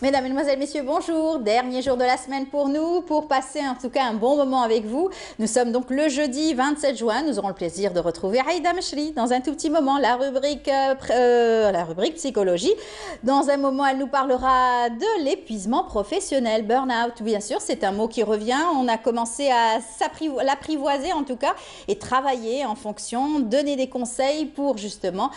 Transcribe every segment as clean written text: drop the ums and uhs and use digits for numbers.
Mesdames, Mesdemoiselles, Messieurs, bonjour. Dernier jour de la semaine pour nous, pour passer en tout cas un bon moment avec vous. Nous sommes donc le jeudi 27 juin. Nous aurons le plaisir de retrouver Aïda Mechri dans un tout petit moment, la rubrique psychologie. Dans un moment, elle nous parlera de l'épuisement professionnel, burn-out. Bien sûr, c'est un mot qui revient. On a commencé à l'apprivoiser en tout cas et travailler en fonction, donner des conseils pour justement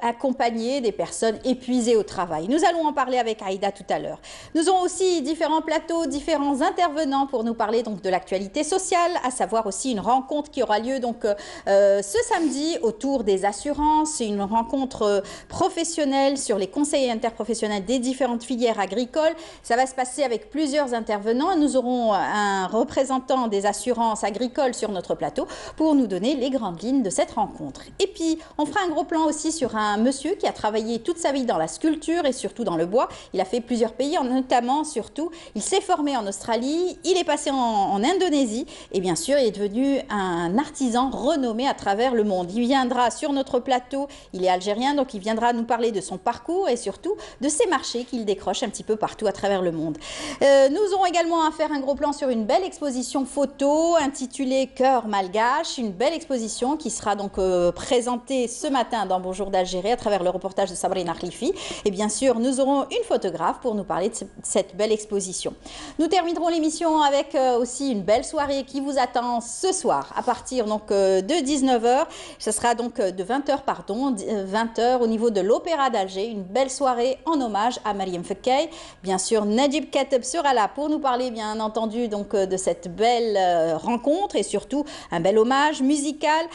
accompagner des personnes épuisées au travail. Nous allons en parler avec Aïda tout à l'heure. Nous aurons aussi différents plateaux, différents intervenants pour nous parler donc de l'actualité sociale, à savoir aussi une rencontre qui aura lieu donc ce samedi autour des assurances. C'est une rencontre professionnelle sur les conseils interprofessionnels des différentes filières agricoles. Ça va se passer avec plusieurs intervenants. Nous aurons un représentant des assurances agricoles sur notre plateau pour nous donner les grandes lignes de cette rencontre. Et puis, on fera un gros plan aussi sur un monsieur qui a travaillé toute sa vie dans la sculpture et surtout dans le bois. Il a fait plusieurs pays, notamment, surtout, il s'est formé en Australie, il est passé en Indonésie et bien sûr, il est devenu un artisan renommé à travers le monde. Il viendra sur notre plateau, il est algérien, donc il viendra nous parler de son parcours et surtout de ses marchés qu'il décroche un petit peu partout à travers le monde. Nous aurons également à faire un gros plan sur une belle exposition photo intitulée Cœur malgache, une belle exposition qui sera donc présentée ce matin dans Bonjour d'Algérie à travers le reportage de Sabrina Khlifi. Et bien sûr, nous aurons une photographe pour nous parler de cette belle exposition. Nous terminerons l'émission avec aussi une belle soirée qui vous attend ce soir à partir donc de 19h. Ce sera donc de 20h, pardon, 20h au niveau de l'Opéra d'Alger. Une belle soirée en hommage à Mariam Fekkai. Bien sûr, Najib Kateb sera là pour nous parler, bien entendu, donc de cette belle rencontre et surtout un bel hommage musical.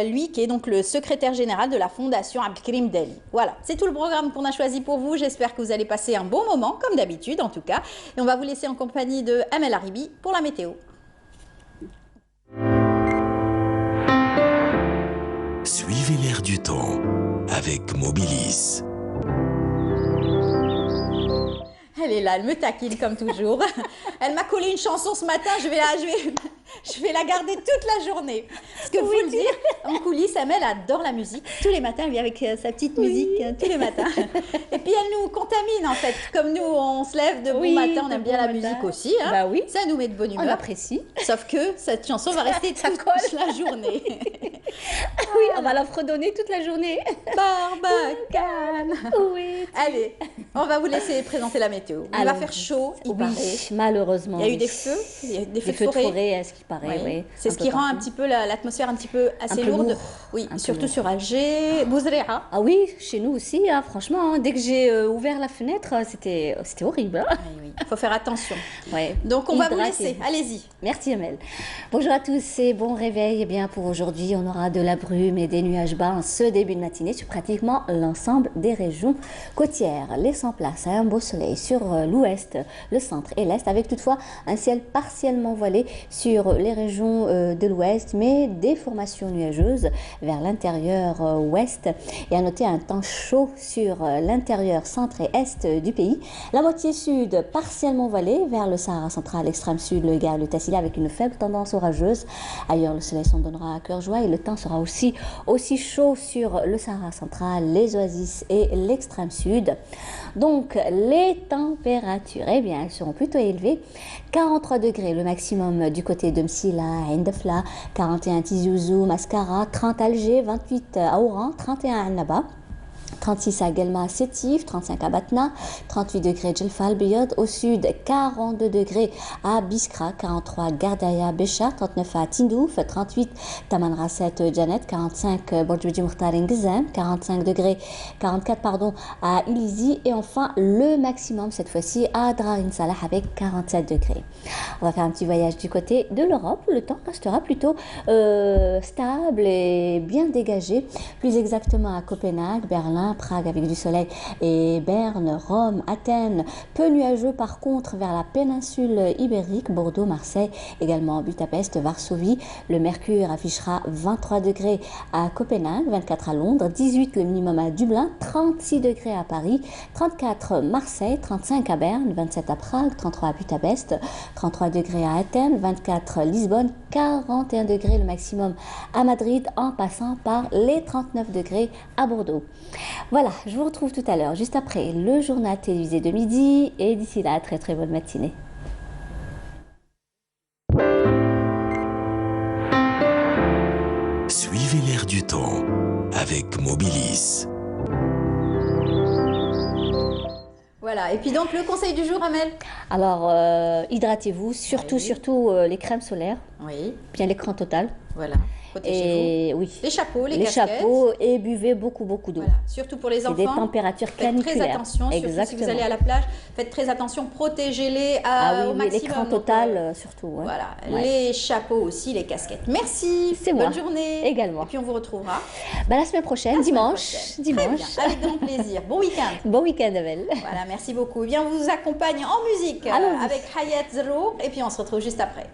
Lui qui est donc le secrétaire général de la Fondation Abdelkrim Dali. Voilà, c'est tout le programme qu'on a choisi pour vous. J'espère que vous allez passer un bon moment, comme d'habitude en tout cas. Et on va vous laisser en compagnie de Amel Haribi pour la météo. Suivez l'air du temps avec Mobilis. Elle est là, elle me taquine comme toujours. Elle m'a collé une chanson ce matin, je vais la garder toute la journée. Parce que vous le dire, en coulisses, Amel adore la musique. Tous les matins, elle vient avec sa petite musique, tous les matins. Et puis elle nous contamine en fait. Comme nous, on se lève de bon matin, on aime bien la musique aussi. Hein. Bah oui. Ça nous met de bonne humeur. On apprécie. Sauf que cette chanson va rester toute la journée. Oui, on va la fredonner toute la journée. Barbacane. Oui. Allez, on va vous laisser présenter la météo. Il va faire chaud, il paraît. Malheureusement. Il y a eu des feux, des feux de forêt, à ce qui paraît. Oui. C'est ce qui rend un petit peu l'atmosphère un petit peu assez lourde. Oui, surtout sur Alger, Bouzrea. Ah oui, chez nous aussi, hein, franchement. Hein, dès que j'ai ouvert la fenêtre, c'était horrible. Hein. Oui, il faut faire attention. Ouais. Donc on va vous laisser. Allez-y. Merci Amel. Bonjour à tous et bon réveil. Eh bien pour aujourd'hui, on aura de la brume et des nuages bas en ce début de matinée sur pratiquement l'ensemble des régions côtières, laissant place à un beau soleil sur l'ouest, le centre et l'est, avec toutefois un ciel partiellement voilé sur les régions de l'ouest, mais des formations nuageuses vers l'intérieur ouest. Et à noter un temps chaud sur l'intérieur centre et est du pays. La moitié sud partiellement voilée vers le Sahara central, l'extrême sud, le Gard, le Tassila, avec une faible tendance orageuse. Ailleurs, le soleil s'en donnera à cœur joie et le temps sera aussi chaud sur le Sahara central, les oasis et l'extrême sud. Donc, les températures, eh bien, elles seront plutôt élevées. 43 degrés le maximum du côté de Msila, Indefla, 41 Tizi Ouzou, Mascara, 30 Alger, 28 à Oran, 31 à Annaba. 36 à Guelma, Sétif, 35 à Batna, 38 degrés Djelfal, Biyad, au sud 42 degrés à Biskra, 43 Gardaya, Bécha, 39 à Tindouf, 38 Taman Rasset, Janet, 45 Bordjouji Mourtarin, Gizem, 44 à Ilizi et enfin le maximum cette fois-ci à Drarin Salah avec 47 degrés. On va faire un petit voyage du côté de l'Europe, le temps restera plutôt stable et bien dégagé, plus exactement à Copenhague, Berlin, Prague avec du soleil et Berne, Rome, Athènes, peu nuageux par contre vers la péninsule ibérique, Bordeaux, Marseille, également Budapest, Varsovie. Le mercure affichera 23 degrés à Copenhague, 24 à Londres, 18 le minimum à Dublin, 36 degrés à Paris, 34 Marseille, 35 à Berne, 27 à Prague, 33 à Budapest, 33 degrés à Athènes, 24 Lisbonne, 41 degrés le maximum à Madrid en passant par les 39 degrés à Bordeaux. Voilà, je vous retrouve tout à l'heure, juste après le journal télévisé de midi. Et d'ici là, très très bonne matinée. Suivez l'air du temps avec Mobilis. Voilà, et puis donc le conseil du jour, Amel? Alors, hydratez-vous, surtout, Oui. surtout les crèmes solaires, Oui, bien l'écran total. voilà, protégez-vous. Et oui, Les chapeaux, les les casquettes. chapeaux et buvez beaucoup, beaucoup d'eau. Voilà, surtout pour les C'est enfants. des températures Faites très caniculaires. attention, surtout si Exactement. vous allez à la plage. Faites très attention, protégez-les Ah au oui, oui, maximum. l'écran Donc, total surtout. Ouais. voilà, Ouais. les chapeaux aussi, les casquettes. Merci. C'est moi. Bonne journée. Également. Et puis on vous retrouvera Bah, la semaine prochaine, la semaine dimanche. prochaine. Dimanche. Très bien, avec grand plaisir. Bon week-end. Bon week-end, Abel. Voilà, merci beaucoup. Eh bien, on vous accompagne en musique Allons-y. avec Hayat Zero. Et puis on se retrouve juste après.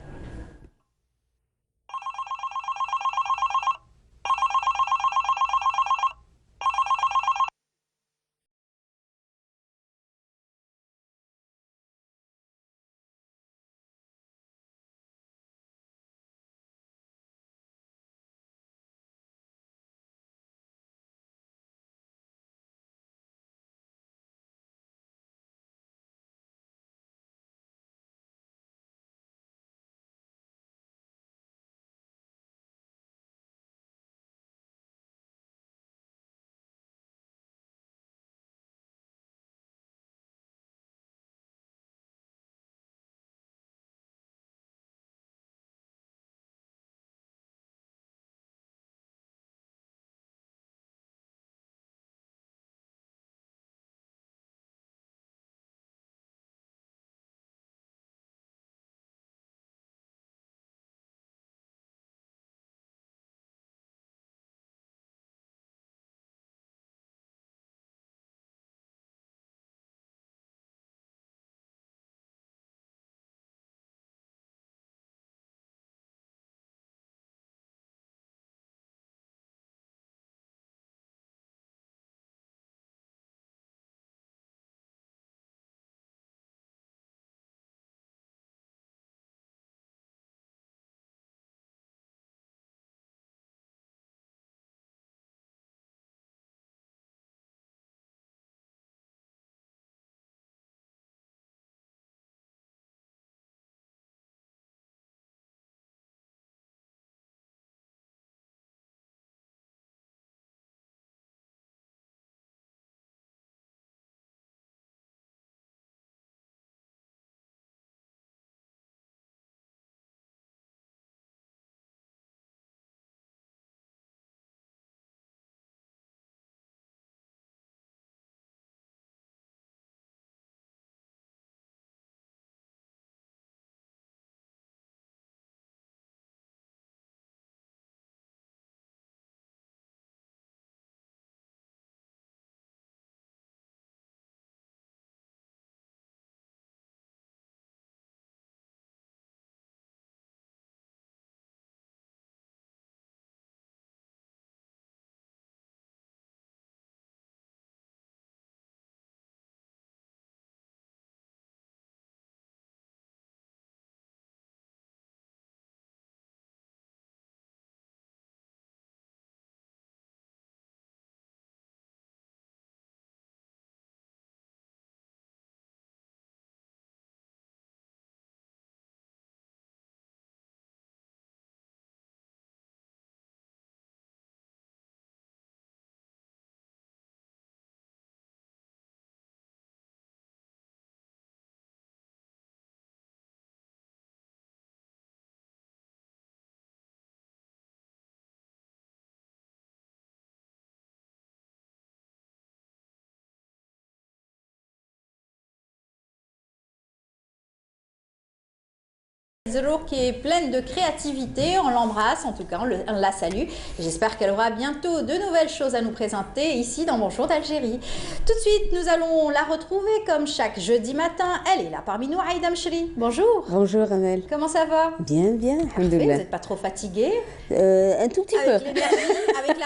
Zero qui est pleine de créativité, on l'embrasse, en tout cas on la salue. J'espère qu'elle aura bientôt de nouvelles choses à nous présenter ici dans Bonjour d'Algérie. Tout de suite, nous allons la retrouver comme chaque jeudi matin. Elle est là parmi nous, Aïda Mchri. Bonjour. Bonjour Amel. Comment ça va? Bien, bien, Parfait, vous alhamdoulilah. n'êtes pas trop fatiguée? Un tout petit Avec peu. l'énergie, avec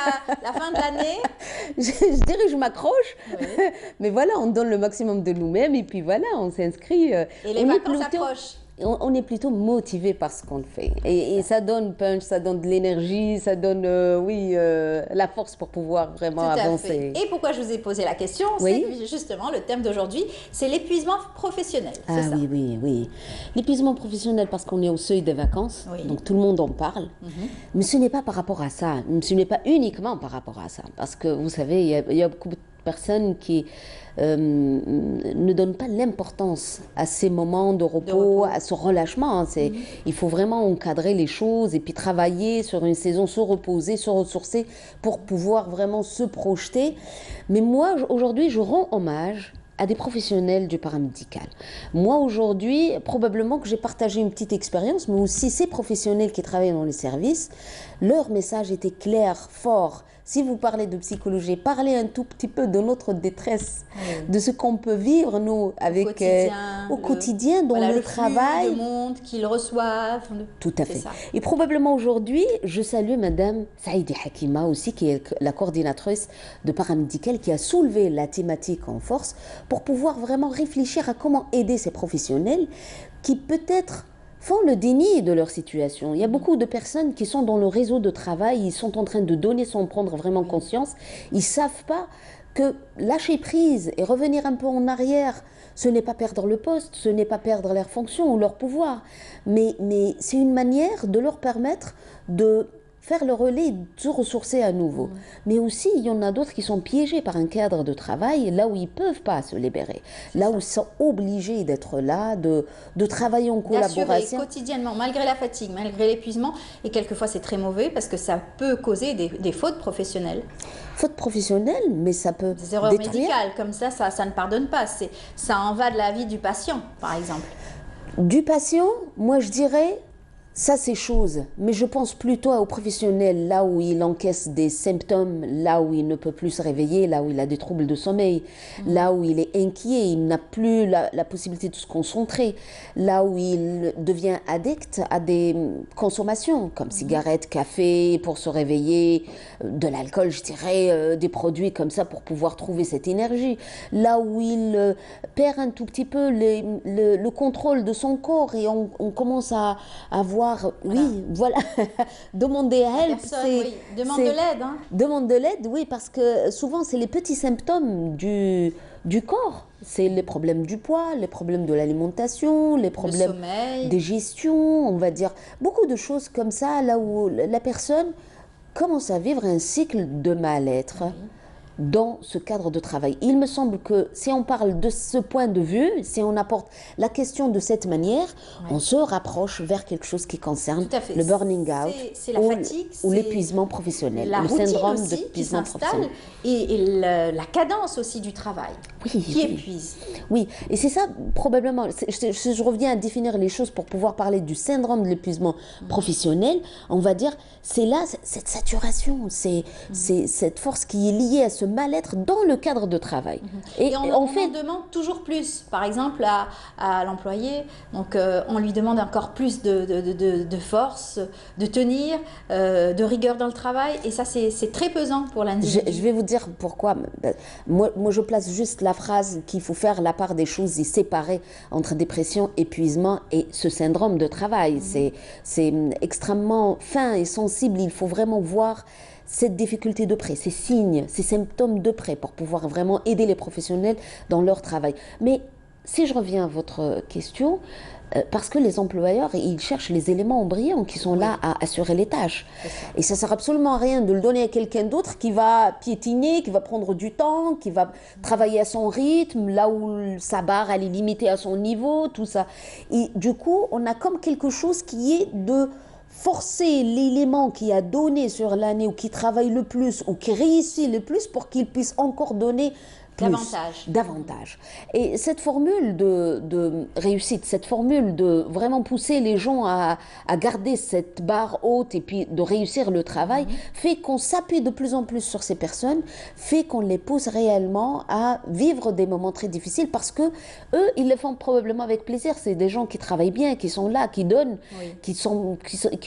la fin de l'année? Je dirais que je m'accroche, Oui. mais voilà, on donne le maximum de nous-mêmes et puis voilà, on s'inscrit. Et les on est vacances plutôt- approchent. on est plutôt motivé par ce qu'on fait. Et ça donne punch, ça donne de l'énergie, ça donne, la force pour pouvoir vraiment Tout à avancer. fait. Et pourquoi je vous ai posé la question, Oui. c'est que justement le thème d'aujourd'hui, c'est l'épuisement professionnel. Ah C'est ça. oui, oui, oui. L'épuisement professionnel parce qu'on est au seuil des vacances, Oui. donc tout le monde en parle. Mais ce n'est pas par rapport à ça, ce n'est pas uniquement par rapport à ça. Parce que vous savez, il y a beaucoup de personnes qui ne donnent pas l'importance à ces moments de repos, à ce relâchement. Hein. Il faut vraiment encadrer les choses et puis travailler sur une saison, se reposer, se ressourcer pour pouvoir vraiment se projeter. Mais moi, aujourd'hui, je rends hommage à des professionnels du paramédical. Moi, aujourd'hui, probablement que j'ai partagé une petite expérience, mais aussi ces professionnels qui travaillent dans les services, leur message était clair, fort. Si vous parlez de psychologie, parlez un tout petit peu de notre détresse, de ce qu'on peut vivre, nous, avec, au quotidien, dans le travail. Flux de monde qu'ils reçoivent. Tout à fait. Ça. Et probablement aujourd'hui, je salue Madame Saïdi Hakima aussi, qui est la coordinatrice de paramédical, qui a soulevé la thématique en force pour pouvoir vraiment réfléchir à comment aider ces professionnels qui peut-être font le déni de leur situation. Il y a beaucoup de personnes qui sont dans le réseau de travail, ils sont en train de donner sans prendre vraiment conscience. Ils ne savent pas que lâcher prise et revenir un peu en arrière, ce n'est pas perdre le poste, ce n'est pas perdre leur fonction ou leur pouvoir, mais c'est une manière de leur permettre de faire le relais et de se ressourcer à nouveau. Mais aussi, il y en a d'autres qui sont piégés par un cadre de travail, là où ils ne peuvent pas se libérer, là où ils sont obligés d'être là, de travailler en collaboration. D'assurer quotidiennement, malgré la fatigue, malgré l'épuisement, et quelquefois c'est très mauvais parce que ça peut causer des fautes professionnelles. Fautes professionnelles, mais ça peut des erreurs détruire. médicales, comme ça ne pardonne pas. Ça en va de la vie du patient, par exemple. Du patient, moi je dirais, ça c'est chose, mais je pense plutôt aux professionnels, là où il encaisse des symptômes, là où il ne peut plus se réveiller, là où il a des troubles de sommeil, là où il est inquiet, il n'a plus la possibilité de se concentrer, là où il devient addict à des consommations, comme cigarettes, café, pour se réveiller, de l'alcool, je dirais, des produits comme ça pour pouvoir trouver cette énergie, là où il perd un tout petit peu le contrôle de son corps et on commence à avoir demander help, demande de l'aide. Hein. Demande de l'aide, oui, parce que souvent c'est les petits symptômes du corps. C'est les problèmes du poids, les problèmes de l'alimentation, les problèmes des gestions, on va dire. Beaucoup de choses comme ça, là où la personne commence à vivre un cycle de mal-être. Dans ce cadre de travail. Il me semble que si on parle de ce point de vue, si on apporte la question de cette manière, on se rapproche vers quelque chose qui concerne le burning out ou l'épuisement professionnel, le syndrome aussi d'épuisement professionnel. Et la cadence aussi du travail qui épuise. Oui, et c'est ça probablement, je reviens à définir les choses pour pouvoir parler du syndrome de l'épuisement professionnel, on va dire, c'est là cette saturation, c'est cette force qui est liée à ce mal-être dans le cadre de travail. Et on en demande toujours plus. Par exemple, à l'employé, donc on lui demande encore plus de force, de tenir, de rigueur dans le travail. Et ça, c'est très pesant pour l'individu. Je vais vous dire pourquoi. Moi, je place juste la phrase qu'il faut faire la part des choses et séparer entre dépression, épuisement et ce syndrome de travail. C'est extrêmement fin et sensible. Il faut vraiment voir cette difficulté de près, ces signes, ces symptômes de près pour pouvoir vraiment aider les professionnels dans leur travail. Mais si je reviens à votre question, parce que les employeurs, ils cherchent les éléments embryons qui sont là à assurer les tâches. Et ça ne sert absolument à rien de le donner à quelqu'un d'autre qui va piétiner, qui va prendre du temps, qui va travailler à son rythme, là où sa barre, elle est limitée à son niveau, tout ça. Et du coup, on a comme quelque chose qui est de forcer l'élément qui a donné sur l'année ou qui travaille le plus ou qui réussit le plus pour qu'il puisse encore donner davantage. Et cette formule de réussite, cette formule de vraiment pousser les gens à garder cette barre haute et puis de réussir le travail, fait qu'on s'appuie de plus en plus sur ces personnes, fait qu'on les pousse réellement à vivre des moments très difficiles parce que eux, ils le font probablement avec plaisir. C'est des gens qui travaillent bien, qui sont là, qui donnent, qui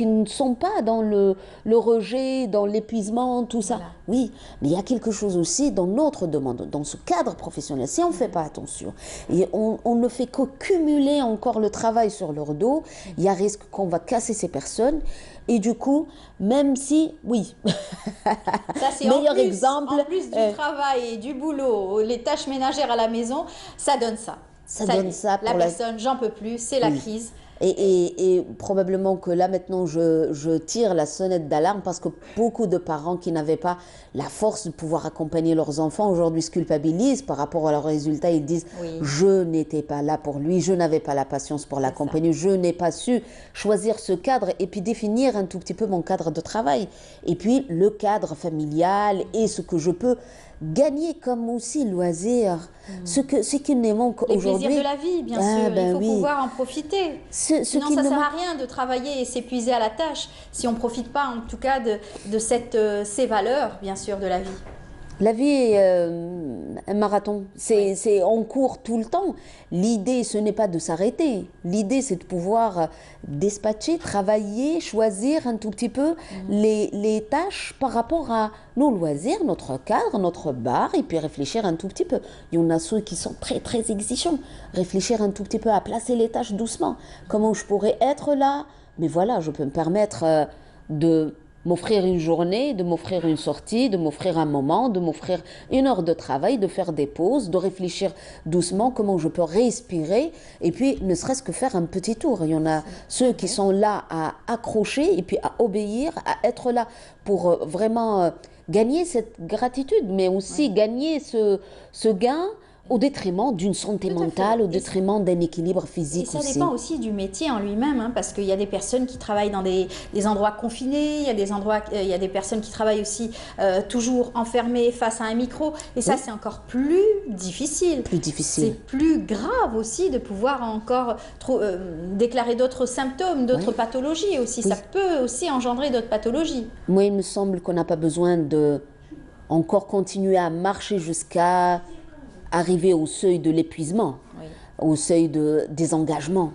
ne sont pas dans le rejet, dans l'épuisement, tout ça. Oui, mais il y a quelque chose aussi dans notre demande, dans ce cadre professionnel, si on ne fait pas attention, et on ne fait que cumuler encore le travail sur leur dos, il y a risque qu'on va casser ces personnes. Et du coup, même si, oui, Ça, c'est meilleur exemple. En plus du travail et du boulot, les tâches ménagères à la maison, ça donne ça. Ça donne ça La pour personne, j'en peux plus, c'est la crise. Et probablement que là maintenant je tire la sonnette d'alarme parce que beaucoup de parents qui n'avaient pas la force de pouvoir accompagner leurs enfants aujourd'hui se culpabilisent par rapport à leurs résultats. Ils disent je n'étais pas là pour lui, je n'avais pas la patience pour l'accompagner, je n'ai pas su choisir ce cadre et puis définir un tout petit peu mon cadre de travail. Et puis le cadre familial et ce que je peux gagner comme aussi loisir, ce qui nous manque aujourd'hui. Les plaisirs de la vie, bien sûr, il faut pouvoir en profiter. Sinon, ça ne sert à rien de travailler et s'épuiser à la tâche si on ne profite pas, en tout cas, de ces valeurs, bien sûr, de la vie. La vie est un marathon, on court tout le temps. L'idée, ce n'est pas de s'arrêter. L'idée, c'est de pouvoir dispatcher, travailler, choisir un tout petit peu les tâches par rapport à nos loisirs, notre cadre, notre bar, et puis réfléchir un tout petit peu. Il y en a ceux qui sont très, très exigeants. Réfléchir un tout petit peu à placer les tâches doucement. Comment je pourrais être là? Mais voilà, je peux me permettre de m'offrir une journée, de m'offrir une sortie, de m'offrir un moment, de m'offrir une heure de travail, de faire des pauses, de réfléchir doucement comment je peux respirer et puis ne serait-ce que faire un petit tour. Il y en a ceux qui sont là à accrocher et puis à obéir, à être là pour vraiment gagner cette gratitude, mais aussi gagner ce gain au détriment d'une santé mentale, au détriment d'un équilibre physique aussi. Et ça dépend aussi du métier en lui-même, hein, parce qu'il y a des personnes qui travaillent dans des endroits confinés, il y a des personnes qui travaillent aussi toujours enfermées face à un micro, et ça c'est encore plus difficile. Plus difficile. C'est plus grave aussi de pouvoir encore déclarer d'autres symptômes, d'autres pathologies aussi. Ça peut aussi engendrer d'autres pathologies. Moi, il me semble qu'on n'a pas besoin de encore continuer à marcher jusqu'à arriver au seuil de l'épuisement, au seuil de désengagement,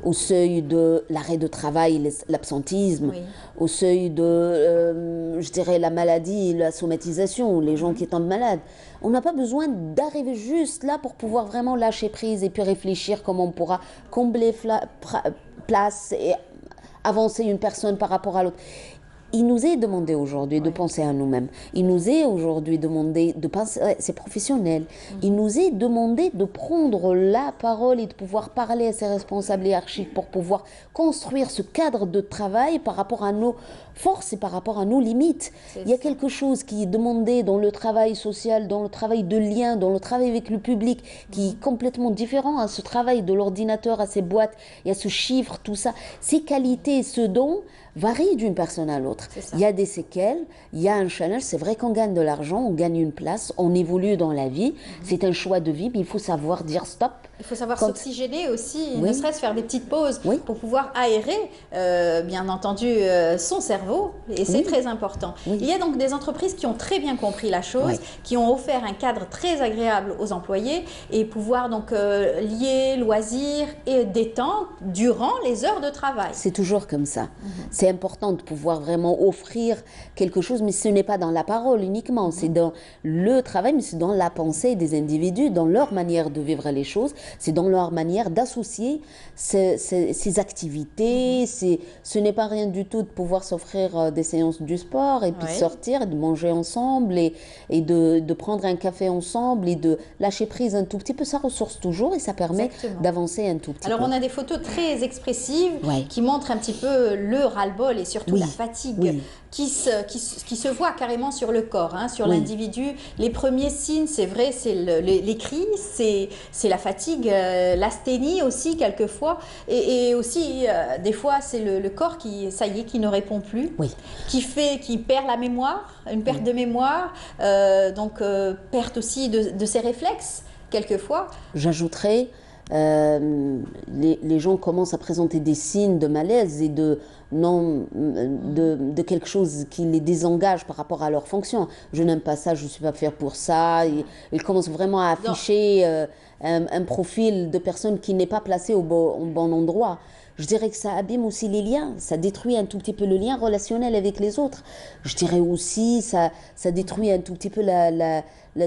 au seuil de l'arrêt de travail, l'absentisme, au seuil de, je dirais, la maladie, la somatisation, les gens qui tombent malades. On n'a pas besoin d'arriver juste là pour pouvoir vraiment lâcher prise et puis réfléchir comment on pourra combler place et avancer une personne par rapport à l'autre. Il nous est demandé aujourd'hui de penser à nous-mêmes. Il nous est aujourd'hui demandé de penser, c'est professionnel. Il nous est demandé de prendre la parole et de pouvoir parler à ses responsables hiérarchiques pour pouvoir construire ce cadre de travail par rapport à nos forces et par rapport à nos limites. Il y a quelque chose qui est demandé dans le travail social, dans le travail de lien, dans le travail avec le public, qui est complètement différent à ce travail de l'ordinateur, à ces boîtes et à ce chiffre, tout ça. Ces qualités, ce don varie d'une personne à l'autre. Il y a des séquelles, il y a un challenge. C'est vrai qu'on gagne de l'argent, on gagne une place, on évolue dans la vie. C'est un choix de vie, mais il faut savoir dire stop. Il faut savoir s'oxygéner aussi, ne serait-ce faire des petites pauses pour pouvoir aérer, bien entendu, son cerveau. Et c'est très important. Il y a donc des entreprises qui ont très bien compris la chose, qui ont offert un cadre très agréable aux employés et pouvoir donc lier loisirs et détente durant les heures de travail. C'est toujours comme ça. C'est important de pouvoir vraiment offrir quelque chose, mais ce n'est pas dans la parole uniquement, c'est dans le travail, mais c'est dans la pensée des individus, dans leur manière de vivre les choses, c'est dans leur manière d'associer ces activités. Ce n'est pas rien du tout de pouvoir s'offrir des séances du sport et puis de sortir, de manger ensemble et de prendre un café ensemble et de lâcher prise un tout petit peu. Ça ressource toujours et ça permet d'avancer un tout petit peu. Alors on a des photos très expressives qui montrent un petit peu le ras-le-bol et surtout la fatigue qui se voit carrément sur le corps, hein, sur l'individu. Les premiers signes, c'est vrai, c'est les crises, c'est la fatigue, l'asthénie aussi quelquefois, et aussi des fois c'est le corps qui, ça y est, qui ne répond plus, qui perd la mémoire, une perte de mémoire, donc perte aussi de ses réflexes quelquefois. J'ajouterais, les gens commencent à présenter des signes de malaise et de quelque chose qui les désengage par rapport à leur fonction. Je n'aime pas ça, je ne suis pas fait pour ça. Ils commencent vraiment à afficher un profil de personne qui n'est pas placé au bon endroit. Je dirais que ça abîme aussi les liens, ça détruit un tout petit peu le lien relationnel avec les autres. Je dirais aussi ça détruit un tout petit peu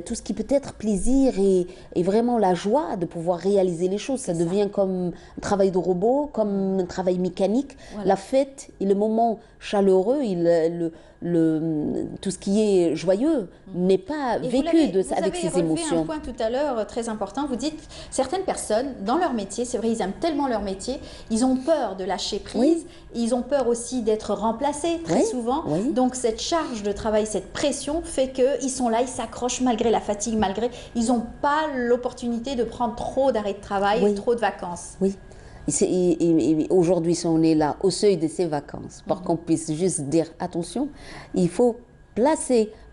tout ce qui peut être plaisir et vraiment la joie de pouvoir réaliser les choses. Ça devient comme un travail de robot, comme un travail mécanique. Voilà. La fête et le moment chaleureux, tout ce qui est joyeux n'est pas Et vécu avec Vous ces avez relevé émotions. un point tout à l'heure très important. Vous dites, certaines personnes, dans leur métier, c'est vrai, ils aiment tellement leur métier, ils ont peur de lâcher prise, ils ont peur aussi d'être remplacés très souvent. Oui. Donc cette charge de travail, cette pression fait qu'ils sont là, ils s'accrochent malgré la fatigue, malgré... Ils n'ont pas l'opportunité de prendre trop d'arrêts de travail, trop de vacances. Oui. Et aujourd'hui, si on est là au seuil de ces vacances, pour qu'on puisse juste dire attention, il faut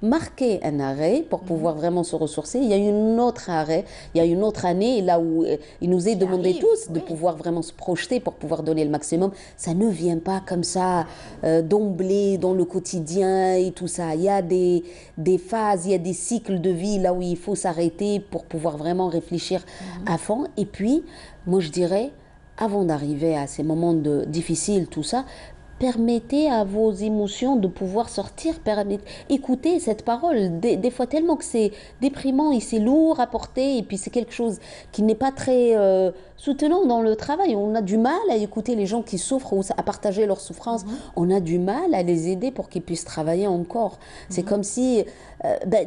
marquer un arrêt pour pouvoir vraiment se ressourcer. Il y a une autre arrêt, il y a une autre année là où il nous est demandé tous de pouvoir vraiment se projeter pour pouvoir donner le maximum. Ça ne vient pas comme ça d'emblée dans le quotidien et tout ça. Il y a des phases, il y a des cycles de vie là où il faut s'arrêter pour pouvoir vraiment réfléchir à fond. Et puis, moi je dirais, avant d'arriver à ces moments difficiles, tout ça, permettez à vos émotions de pouvoir sortir, écoutez cette parole. Des fois tellement que c'est déprimant et c'est lourd à porter et puis c'est quelque chose qui n'est pas très soutenant dans le travail. On a du mal à écouter les gens qui souffrent ou à partager leur souffrance. On a du mal à les aider pour qu'ils puissent travailler encore. C'est comme si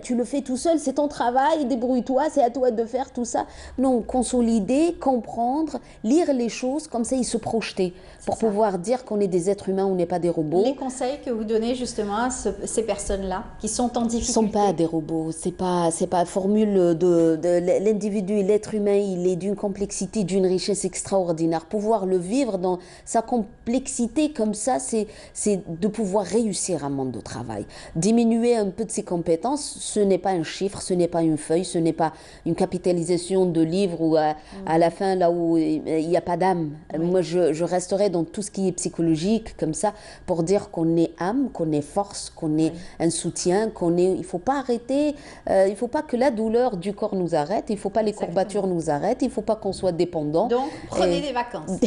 tu le fais tout seul, c'est ton travail, débrouille-toi, c'est à toi de faire tout ça. Non, consolider, comprendre, lire les choses, comme ça, ils se projeter pour pouvoir dire qu'on est des êtres humains, on n'est pas des robots. Les conseils que vous donnez justement à ces personnes-là qui sont en difficulté. Ils ne sont pas des robots, c'est pas formule de l'individu, l'être humain, il est d'une complexité, d'une richesse extraordinaire. Pouvoir le vivre dans sa complexité comme ça, c'est de pouvoir réussir un monde de travail. Diminuer un peu de ses compétences, ce n'est pas un chiffre, ce n'est pas une feuille, ce n'est pas une capitalisation de livres où à la fin, là où il n'y a pas d'âme. Moi, je resterai dans tout ce qui est psychologique, comme ça, pour dire qu'on est âme, qu'on est force, qu'on est un soutien, il ne faut pas arrêter, il ne faut pas que la douleur du corps nous arrête, il ne faut pas les courbatures nous arrêtent, il ne faut pas qu'on soit dépendant. Donc, prenez des vacances.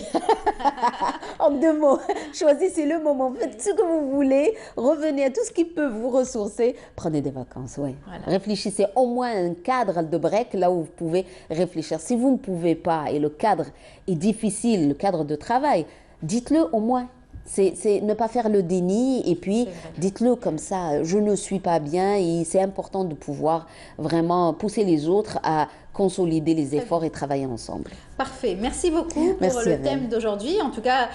En 2 mots, choisissez le moment, faites ce que vous voulez, revenez à tout ce qui peut vous ressourcer, prenez des vacances, oui. Voilà. Réfléchissez au moins un cadre de break là où vous pouvez réfléchir. Si vous ne pouvez pas et le cadre est difficile, le cadre de travail, dites-le au moins. C'est ne pas faire le déni et puis dites-le comme ça, je ne suis pas bien et c'est important de pouvoir vraiment pousser les autres à consolider les efforts et travailler ensemble. Parfait. Merci beaucoup pour le thème d'aujourd'hui. En tout cas,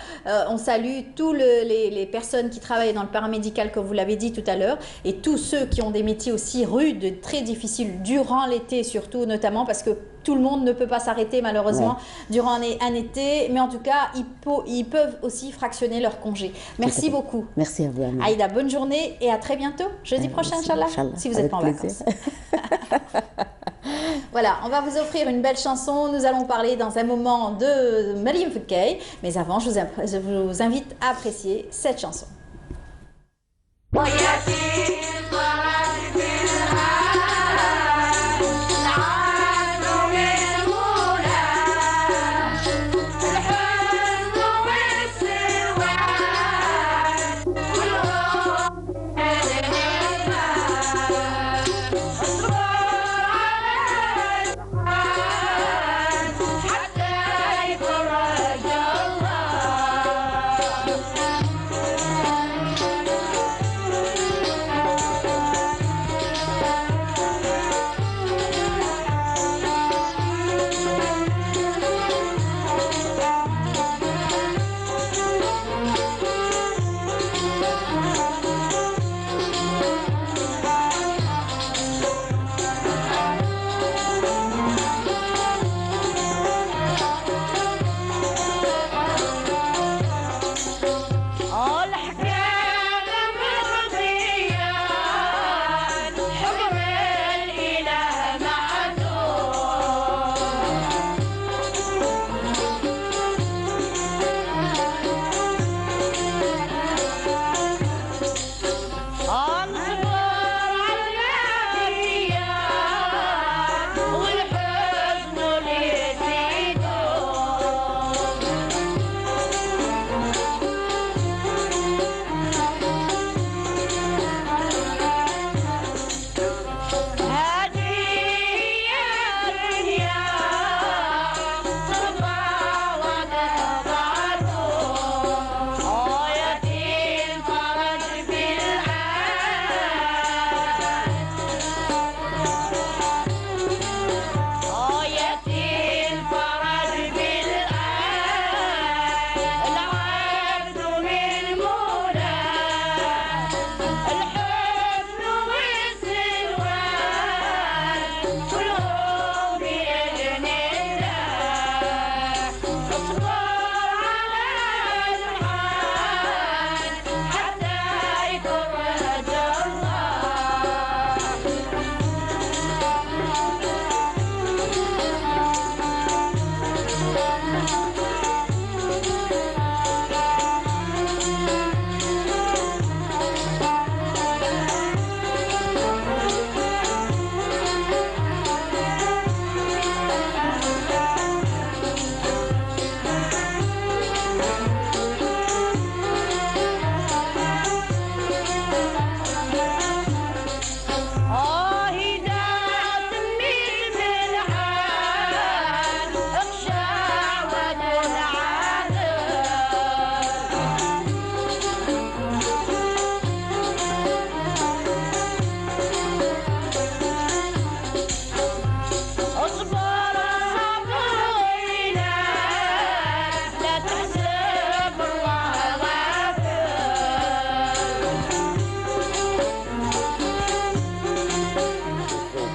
on salue tous les personnes qui travaillent dans le paramédical, comme vous l'avez dit tout à l'heure, et tous ceux qui ont des métiers aussi rudes, très difficiles, durant l'été surtout, notamment parce que tout le monde ne peut pas s'arrêter malheureusement durant un été, mais en tout cas, ils peuvent aussi fractionner leur congé. Merci beaucoup. Merci à vous, Amine. Aïda, bonne journée et à très bientôt, jeudi prochain, Inch'Allah, si vous n'êtes pas en vacances. Voilà, on va vous offrir une belle chanson. Nous allons parler dans un moment de Mariam Foukay, mais avant, je vous invite à apprécier cette chanson.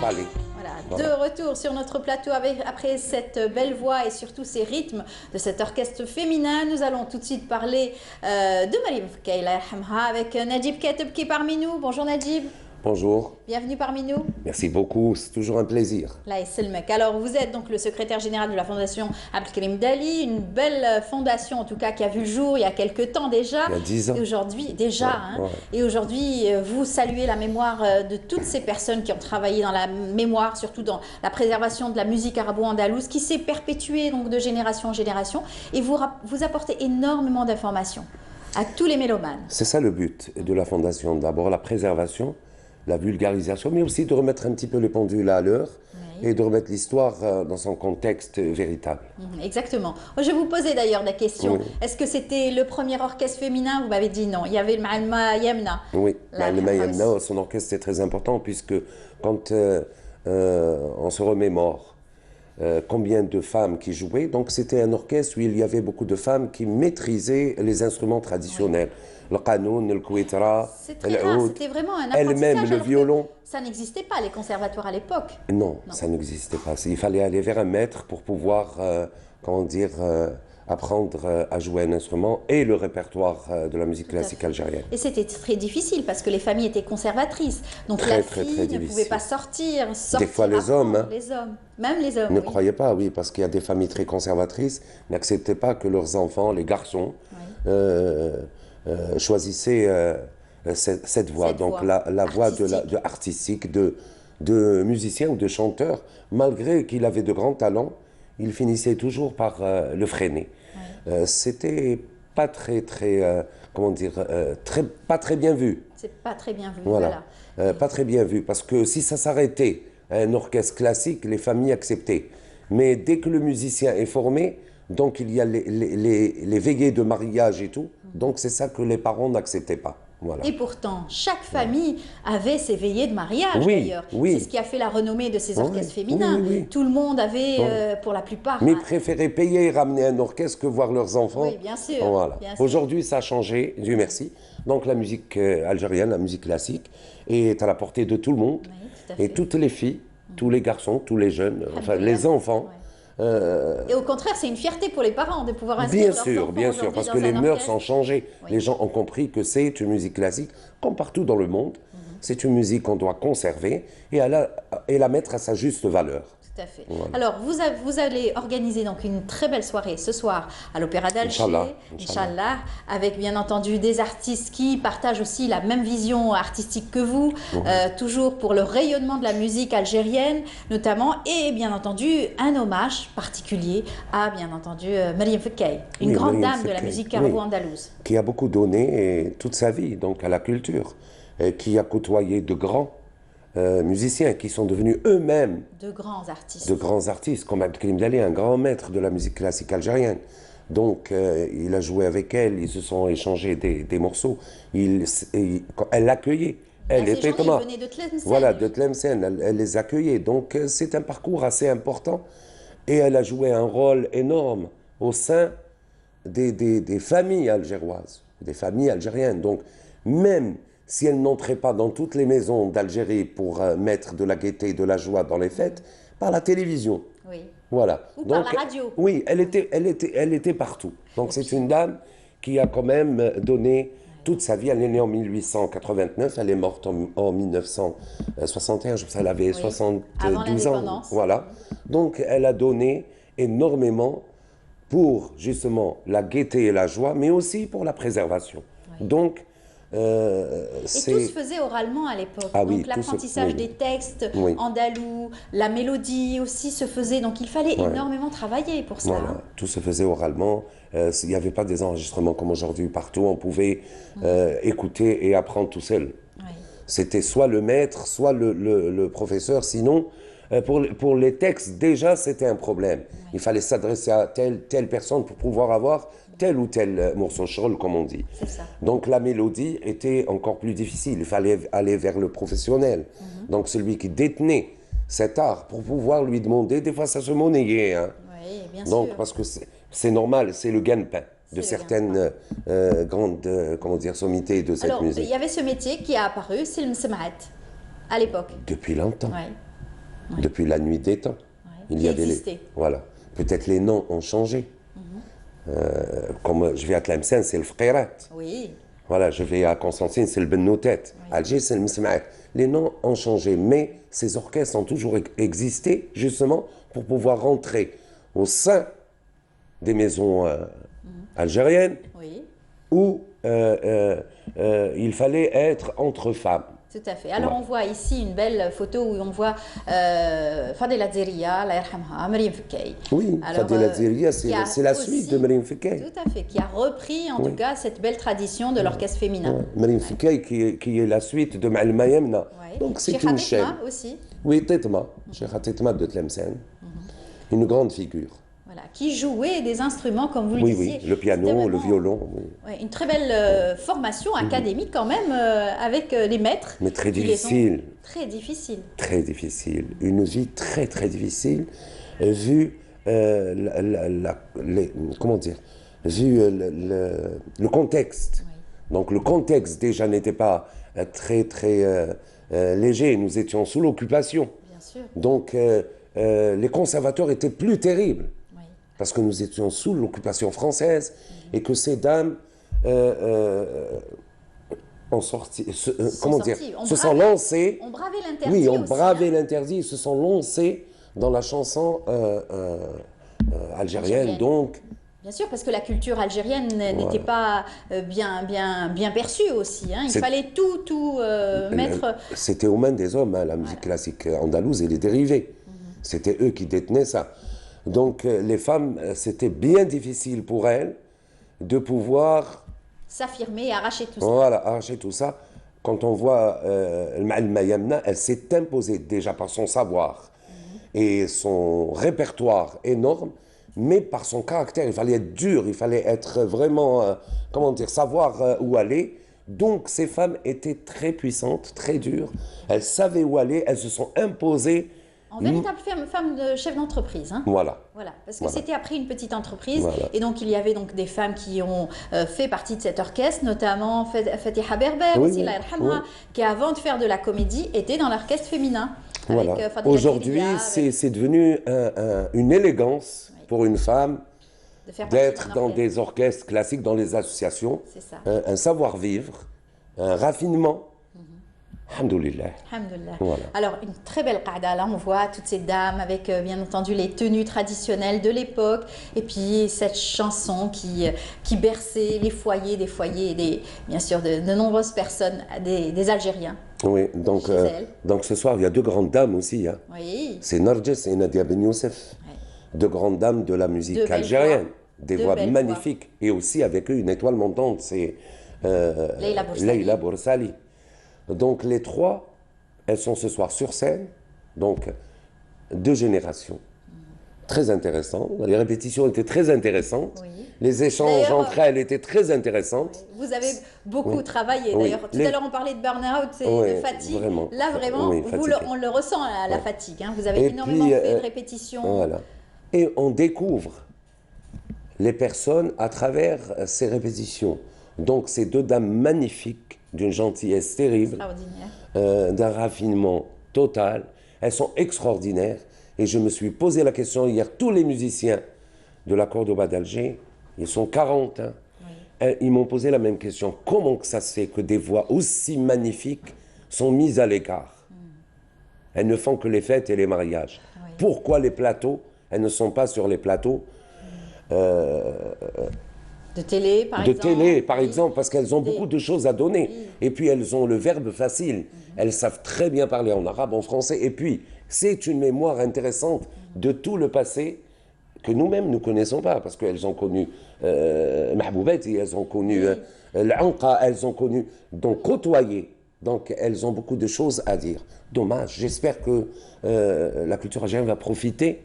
parler. Voilà, de retour sur notre plateau après cette belle voix et surtout ces rythmes de cet orchestre féminin. Nous allons tout de suite parler de Mariam Fekkai, Allah yarhamha, avec Najib Kateb qui est parmi nous. Bonjour Najib. Bonjour. Bienvenue parmi nous. Merci beaucoup, c'est toujours un plaisir. Là, Selmek. Alors, vous êtes donc le secrétaire général de la fondation Abdelkarim Dali, une belle fondation en tout cas qui a vu le jour il y a quelques temps déjà. Il y a 10 ans. Et aujourd'hui, déjà, Et aujourd'hui, vous saluez la mémoire de toutes ces personnes qui ont travaillé dans la mémoire, surtout dans la préservation de la musique arabo-andalouse, qui s'est perpétuée donc de génération en génération. Et vous apportez énormément d'informations à tous les mélomanes. C'est ça le but de la fondation. D'abord la préservation, la vulgarisation, mais aussi de remettre un petit peu les pendules à l'heure et de remettre l'histoire dans son contexte véritable. Exactement. Je vous posais d'ailleurs la question, est-ce que c'était le premier orchestre féminin? Vous m'avez dit non, il y avait le Ma'alma Yamna. Oui, Ma'alma Yamna, son orchestre c'est très important puisque quand on se remémore combien de femmes qui jouaient, donc c'était un orchestre où il y avait beaucoup de femmes qui maîtrisaient les instruments traditionnels. Le qanoun, le kouitra, le oud, c'était vraiment un apprentissage. Elle-même, le violon. Ça n'existait pas, les conservatoires à l'époque. Non, ça n'existait pas. Il fallait aller vers un maître pour pouvoir, apprendre à jouer un instrument et le répertoire de la musique classique algérienne. Et c'était très difficile parce que les familles étaient conservatrices. Donc la fille ne pouvait pas sortir des fois les hommes. Les hommes, même les hommes. Ne croyez pas, oui, parce qu'il y a des familles très conservatrices, n'acceptaient pas que leurs enfants, les garçons, choisissaient cette voie. Donc la voie artistique de musicien ou de chanteur, malgré qu'il avait de grands talents, il finissait toujours par le freiner. C'était pas très bien vu. C'est pas très bien vu, voilà. Pas très bien vu, parce que si ça s'arrêtait à un orchestre classique, les familles acceptaient. Mais dès que le musicien est formé, donc il y a les veillées de mariage et tout, donc c'est ça que les parents n'acceptaient pas. Voilà. Et pourtant, chaque famille avait ses veillées de mariage d'ailleurs. C'est ce qui a fait la renommée de ces orchestres féminins. Tout le monde avait, pour la plupart... Mais préféraient payer et ramener un orchestre que voir leurs enfants. Oui, bien sûr. Voilà. Aujourd'hui, ça a changé, Dieu merci. Donc la musique algérienne, la musique classique, est à la portée de tout le monde. Et toutes les filles, tous les garçons, tous les jeunes, enfin les enfants... Et au contraire, c'est une fierté pour les parents de pouvoir inscrire leurs enfants bien sûr, parce que les mœurs ont changé. Les gens ont compris que c'est une musique classique, comme partout dans le monde. C'est une musique qu'on doit conserver et la mettre à sa juste valeur. Tout à fait. Voilà. Alors, vous allez organiser donc une très belle soirée ce soir à l'Opéra d'Alger, Inch'Allah, avec bien entendu des artistes qui partagent aussi la même vision artistique que vous, toujours pour le rayonnement de la musique algérienne notamment, et bien entendu un hommage particulier à bien entendu Mariam Fekkai, une grande dame de la musique arabo-andalouse. Qui a beaucoup donné toute sa vie donc à la culture, et qui a côtoyé de grands musiciens qui sont devenus eux-mêmes de grands artistes comme Abdelkarim Dali, un grand maître de la musique classique algérienne. Donc il a joué avec elle, ils se sont échangés des morceaux, elle l'accueillait. Elle était comme de Tlemcen, elle les accueillait. Donc c'est un parcours assez important et elle a joué un rôle énorme au sein des familles algéroises, des familles algériennes. Donc même si elle n'entrait pas dans toutes les maisons d'Algérie pour mettre de la gaieté, de la joie dans les fêtes, par la télévision. Oui. Voilà. Ou par la radio. Oui, elle était partout. Donc c'est une dame qui a quand même donné toute sa vie. Elle est née en 1889, elle est morte en 1961, je pense qu'elle avait 72 ans. Voilà. Donc elle a donné énormément pour justement la gaieté et la joie, mais aussi pour la préservation. Donc, et tout se faisait oralement à l'époque. Donc l'apprentissage des textes andalous, la mélodie aussi se faisait. Donc il fallait énormément travailler pour ça. Voilà. Tout se faisait oralement. Il n'y avait pas des enregistrements comme aujourd'hui partout. On pouvait écouter et apprendre tout seul. C'était soit le maître, soit le professeur. Sinon, pour les textes, déjà, c'était un problème. Il fallait s'adresser à telle personne pour pouvoir avoir tel ou tel morceau chorol, comme on dit. Donc la mélodie était encore plus difficile. Il fallait aller vers le professionnel. Donc celui qui détenait cet art pour pouvoir lui demander, des fois ça se monnayait. Hein. Oui, bien donc sûr. parce que c'est normal, c'est le gagne-pain de certaines grandes sommités de cette musique. Il y avait ce métier qui a apparu, c'est le msemaat, à l'époque. Depuis longtemps. depuis la nuit des temps. Il y avait voilà. Peut-être les noms ont changé. Comme je vais à Tlemcen, c'est le Fqirat. Oui. Voilà, je vais à Constantine, c'est le Bennoutet. Alger, c'est le Msma'at. Les noms ont changé, mais ces orchestres ont toujours existé, justement, pour pouvoir rentrer au sein des maisons algériennes, où il fallait être entre femmes. Tout à fait. Alors on voit ici une belle photo où on voit Fadela Zeria, Allah yarhamha, Mariam Fekay. Oui, Fadela Zeria, c'est la suite de Mariam Fekay. Tout à fait, qui a repris en tout cas cette belle tradition de l'orchestre féminin. Mariam Fekay qui est la suite de Ma'al Mayamna. Donc c'est une chaîne. Aussi. Oui, Tetma, Cheikha Tetma de Tlemcen. Une grande figure. Voilà, qui jouait des instruments, comme vous le disiez. Oui, le piano, le violon. Une très belle formation académique quand même, avec les maîtres. Mais très difficile. Très difficile. Très difficile. Une vie très très difficile, vu comment dire, vu le contexte. Donc le contexte déjà n'était pas très très léger. Nous étions sous l'occupation. Bien sûr. Donc les conservateurs étaient plus terribles. Parce que nous étions sous l'occupation française et que ces dames ont sorti, se sont lancées. On bravait l'interdit. Oui, on bravait l'interdit, se sont lancées dans la chanson algérienne. Donc. Bien sûr, parce que la culture algérienne n'était pas bien perçue aussi. Hein. Il fallait tout mettre. C'était aux mains des hommes, hein, la musique classique andalouse et les dérivés. C'était eux qui détenaient ça. Donc les femmes, c'était bien difficile pour elles de pouvoir s'affirmer et arracher tout ça. Voilà, arracher tout ça. Quand on voit Mayamna, elle s'est imposée déjà par son savoir et son répertoire énorme, mais par son caractère. Il fallait être dur, il fallait être vraiment, comment dire, savoir où aller. Donc ces femmes étaient très puissantes, très dures. Elles savaient où aller, elles se sont imposées. En véritable femme de chef d'entreprise. Hein. Voilà. Parce que c'était après une petite entreprise. Et donc, il y avait donc des femmes qui ont fait partie de cet orchestre, notamment Fatiha Berber, aussi, qui avant de faire de la comédie, était dans l'orchestre féminin. Voilà. Aujourd'hui, c'est devenu une élégance pour une femme d'être dans des orchestres classiques, dans les associations. Un savoir-vivre, un raffinement. Alhamdoulilah. Voilà. Alors, une très belle qa'da. Là, on voit toutes ces dames avec, bien entendu, les tenues traditionnelles de l'époque. Et puis, cette chanson qui berçait les foyers, bien sûr, de nombreuses personnes, des Algériens. Oui, donc ce soir, il y a deux grandes dames aussi. Hein. Oui. C'est Narges et Nadia Ben Youssef. Deux grandes dames de la musique algérienne. Des voix magnifiques. Et aussi, avec eux, une étoile montante, c'est Leila Boursali. Donc les trois, elles sont ce soir sur scène, donc deux générations. Très intéressant. Les répétitions étaient très intéressantes. Les échanges entre elles étaient très intéressants. Vous avez beaucoup travaillé. D'ailleurs, tout à l'heure on parlait de burn-out et de fatigue. Vraiment. Là vraiment, on le ressent, la fatigue. Hein. Vous avez énormément fait de répétitions. Voilà. Et on découvre les personnes à travers ces répétitions. Donc ces deux dames magnifiques, d'une gentillesse terrible, d'un raffinement total. Elles sont extraordinaires. Et je me suis posé la question hier, tous les musiciens de la Cordoba d'Alger, ils sont 40, hein, ils m'ont posé la même question. Comment que ça se fait que des voix aussi magnifiques sont mises à l'écart? Elles ne font que les fêtes et les mariages. Pourquoi les plateaux? Elles ne sont pas sur les plateaux de télé, par exemple. De télé, par exemple, parce qu'elles ont beaucoup de choses à donner. Et puis, elles ont le verbe facile. Elles savent très bien parler en arabe, en français. Et puis, c'est une mémoire intéressante de tout le passé que nous-mêmes ne connaissons pas. Parce qu'elles ont connu Mahboubeti, elles ont connu l'Anqa, elles ont connu, donc côtoyé. Donc, elles ont beaucoup de choses à dire. Dommage. J'espère que la culture algérienne va profiter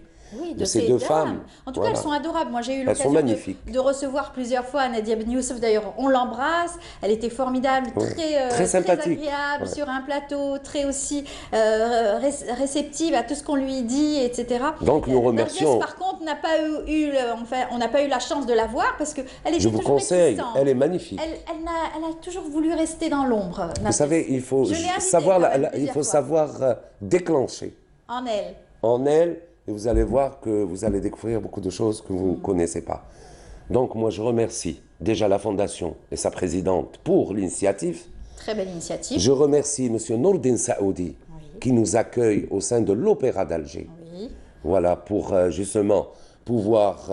de ces deux femmes. En tout cas, elles sont adorables. Moi, j'ai eu l'occasion de recevoir plusieurs fois Nadia Ben Youssef. D'ailleurs, on l'embrasse. Elle était formidable, très sympathique, très agréable sur un plateau, très aussi réceptive à tout ce qu'on lui dit, etc. Donc, nous remercions. Par contre, on n'a pas eu la chance de la voir parce qu'elle était toujours toujours conseille, elle est magnifique. Elle a toujours voulu rester dans l'ombre. Vous savez, il faut savoir déclencher. En elle. En elle, et vous allez voir que vous allez découvrir beaucoup de choses que vous ne connaissez pas. Donc moi je remercie déjà la Fondation et sa présidente pour l'initiative. Très belle initiative. Je remercie M. Nourdine Saoudi qui nous accueille au sein de l'Opéra d'Alger. Oui. Voilà, pour justement pouvoir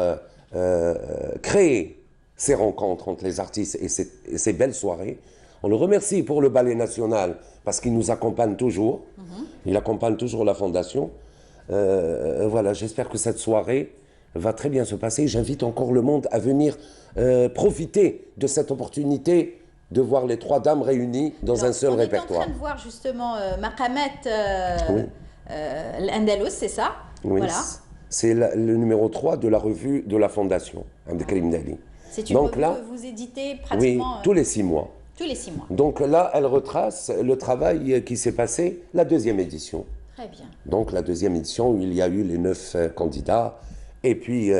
créer ces rencontres entre les artistes et ces belles soirées. On le remercie pour le Ballet National parce qu'il nous accompagne toujours. Il accompagne toujours la Fondation. Voilà, j'espère que cette soirée va très bien se passer. J'invite encore le monde à venir profiter de cette opportunité de voir les trois dames réunies dans un seul répertoire. On est en train de voir justement Maqamat l'Andalous, c'est ça? Oui, voilà. C'est le numéro 3 de la revue de la Fondation, Abdelkarim Dali. C'est une revue que vous éditez pratiquement... Oui, tous les 6 mois. Tous les 6 mois. Donc là, elle retrace le travail qui s'est passé, la 2e édition. Très bien. Donc la 2e édition, où il y a eu les 9 candidats, et puis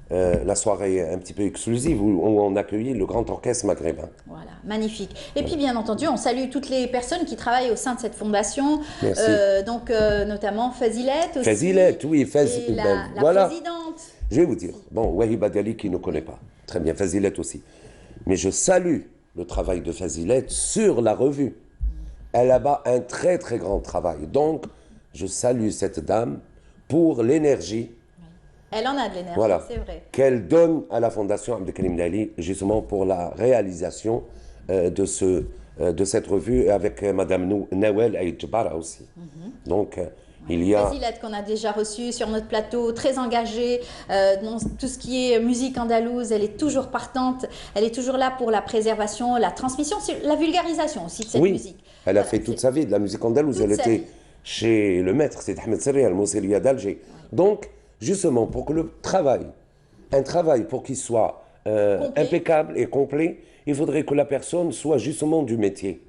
la soirée un petit peu exclusive, où on accueillit le grand orchestre maghrébin. Voilà, magnifique. Et puis bien entendu, on salue toutes les personnes qui travaillent au sein de cette fondation. Merci. Donc notamment Fazilet aussi. Fazilet, oui. Et la voilà. présidente. Je vais vous dire, bon, Wahib Adali qui ne connaît pas. Très bien, Fazilet aussi. Mais je salue le travail de Fazilet sur la revue. Elle a un très très grand travail. Donc, je salue cette dame pour l'énergie. Elle en a de l'énergie, voilà, c'est vrai. Qu'elle donne à la Fondation Abdelkarim Dali, justement pour la réalisation de cette revue avec Madame Nawel Aïdjbara aussi. Donc, il y a... Fazilet qu'on a déjà reçu sur notre plateau, très engagée dans tout ce qui est musique andalouse, elle est toujours partante, elle est toujours là pour la préservation, la transmission, la vulgarisation aussi de cette musique. Elle a fait toute sa vie de la musique andalouse, elle était chez le maître, c'est Ahmed Serri, al-Mousselia d'Alger. Donc, justement, pour que un travail pour qu'il soit impeccable et complet, il faudrait que la personne soit justement du métier,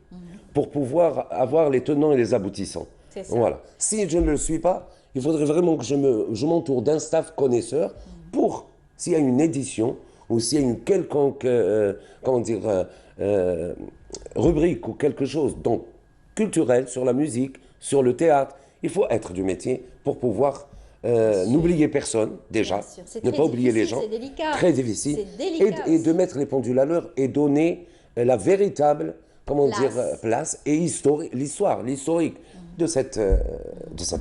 pour pouvoir avoir les tenants et les aboutissants. Voilà. Si je ne le suis pas, il faudrait vraiment que je m'entoure d'un staff connaisseur pour, s'il y a une édition ou s'il y a une quelconque rubrique ou quelque chose donc, culturel sur la musique, sur le théâtre, il faut être du métier pour pouvoir n'oublier personne déjà, ne pas oublier les gens. C'est délicat. Très difficile. Et de mettre les pendules à l'heure et donner la véritable place et l'historique de cette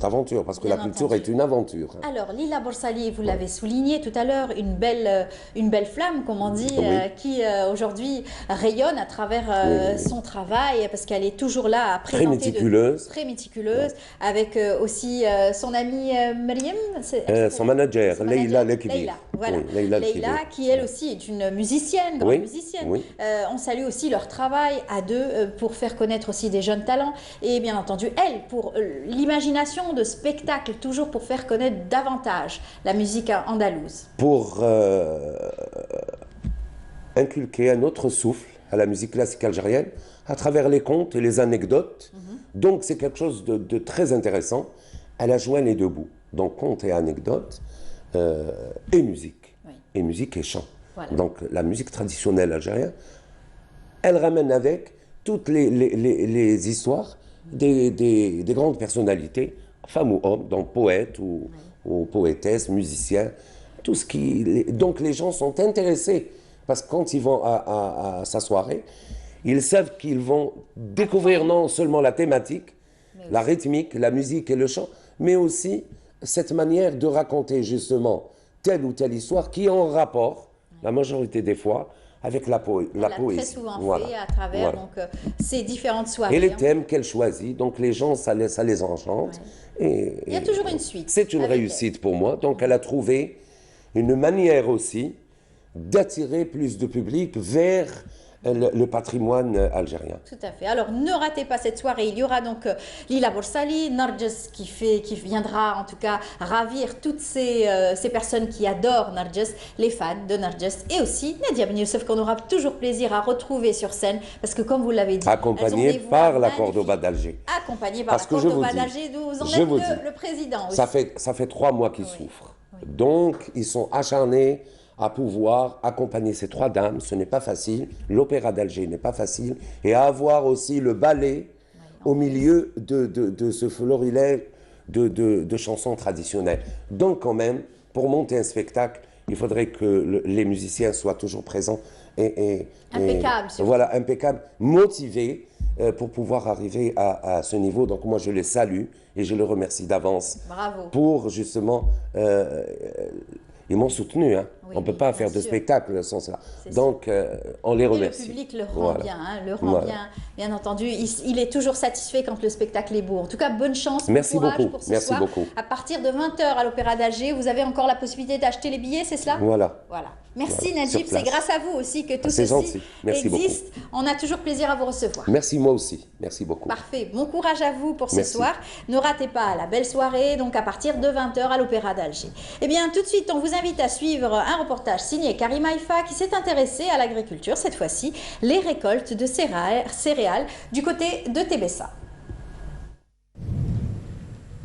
aventure, parce que la culture est une aventure. Alors, Lila Borsali, vous l'avez souligné tout à l'heure, une belle flamme, comme on dit, qui aujourd'hui rayonne à travers son travail, parce qu'elle est toujours là à présenter. Très méticuleuse, avec aussi son amie Myriam, son manager, Leïla Lekbi. Voilà, Leïla, qui elle aussi est une musicienne, grande musicienne. On salue aussi leur travail à deux pour faire connaître aussi des jeunes talents, et bien entendu, elle, pour l'imagination de spectacles, toujours pour faire connaître davantage la musique andalouse. Pour inculquer un autre souffle à la musique classique algérienne, à travers les contes et les anecdotes. Donc c'est quelque chose de très intéressant. Elle a joint les deux bouts, donc contes et anecdotes, et musique. Et musique et chant. Voilà. Donc la musique traditionnelle algérienne, elle ramène avec toutes les histoires des grandes personnalités, femmes ou hommes, donc poètes ou poétesses, musiciens, tout ce qui... Donc les gens sont intéressés, parce que quand ils vont à sa soirée, ils savent qu'ils vont découvrir non seulement la thématique, la rythmique, la musique et le chant, mais aussi cette manière de raconter justement telle ou telle histoire qui est en rapport, la majorité des fois, avec la poésie. Très souvent fait à travers donc, ces différentes soirées. Et les thèmes qu'elle choisit, donc les gens, ça les enchante. Et il y a toujours une suite. C'est une réussite pour moi. Donc elle a trouvé une manière aussi d'attirer plus de public vers le patrimoine algérien. Tout à fait. Alors ne ratez pas cette soirée. Il y aura donc Lila Borsali, Narges qui viendra en tout cas ravir toutes ces personnes qui adorent Narges, les fans de Narges, et aussi Nadia Ben Youssef qu'on aura toujours plaisir à retrouver sur scène parce que comme vous l'avez dit, accompagnée par la Cordoba d'Alger. Accompagnée par la Cordoba d'Alger, d'où vous en êtes le président aussi. Ça fait 3 mois qu'ils souffrent. Donc ils sont acharnés à pouvoir accompagner ces trois dames. Ce n'est pas facile, l'opéra d'Alger n'est pas facile, et à avoir aussi le ballet au milieu de ce florilège de chansons traditionnelles. Donc quand même, pour monter un spectacle, il faudrait que les musiciens soient toujours présents et voilà, impeccables, motivés pour pouvoir arriver à ce niveau. Donc moi, je les salue et je les remercie d'avance. Bravo. Pour justement... ils m'ont soutenu, hein. Oui, On ne peut pas faire de spectacle sans ça. Donc, on les remercie. Et le public le rend bien, hein, le rend bien entendu. Il est toujours satisfait quand le spectacle est beau. En tout cas, bonne chance, bon courage pour ce soir. Beaucoup. À partir de 20h à l'Opéra d'Alger, vous avez encore la possibilité d'acheter les billets, c'est cela? Voilà. Merci Najib, c'est grâce à vous aussi que tout ceci existe. On a toujours plaisir à vous recevoir. Merci, moi aussi. Merci beaucoup. Parfait. Bon courage à vous pour ce soir. Ne ratez pas la belle soirée, donc à partir de 20h à l'Opéra d'Alger. Eh bien, tout de suite, on vous invite à suivre un reportage signé Karim Haïfa qui s'est intéressé à l'agriculture, cette fois-ci, les récoltes de céréales du côté de Tébessa.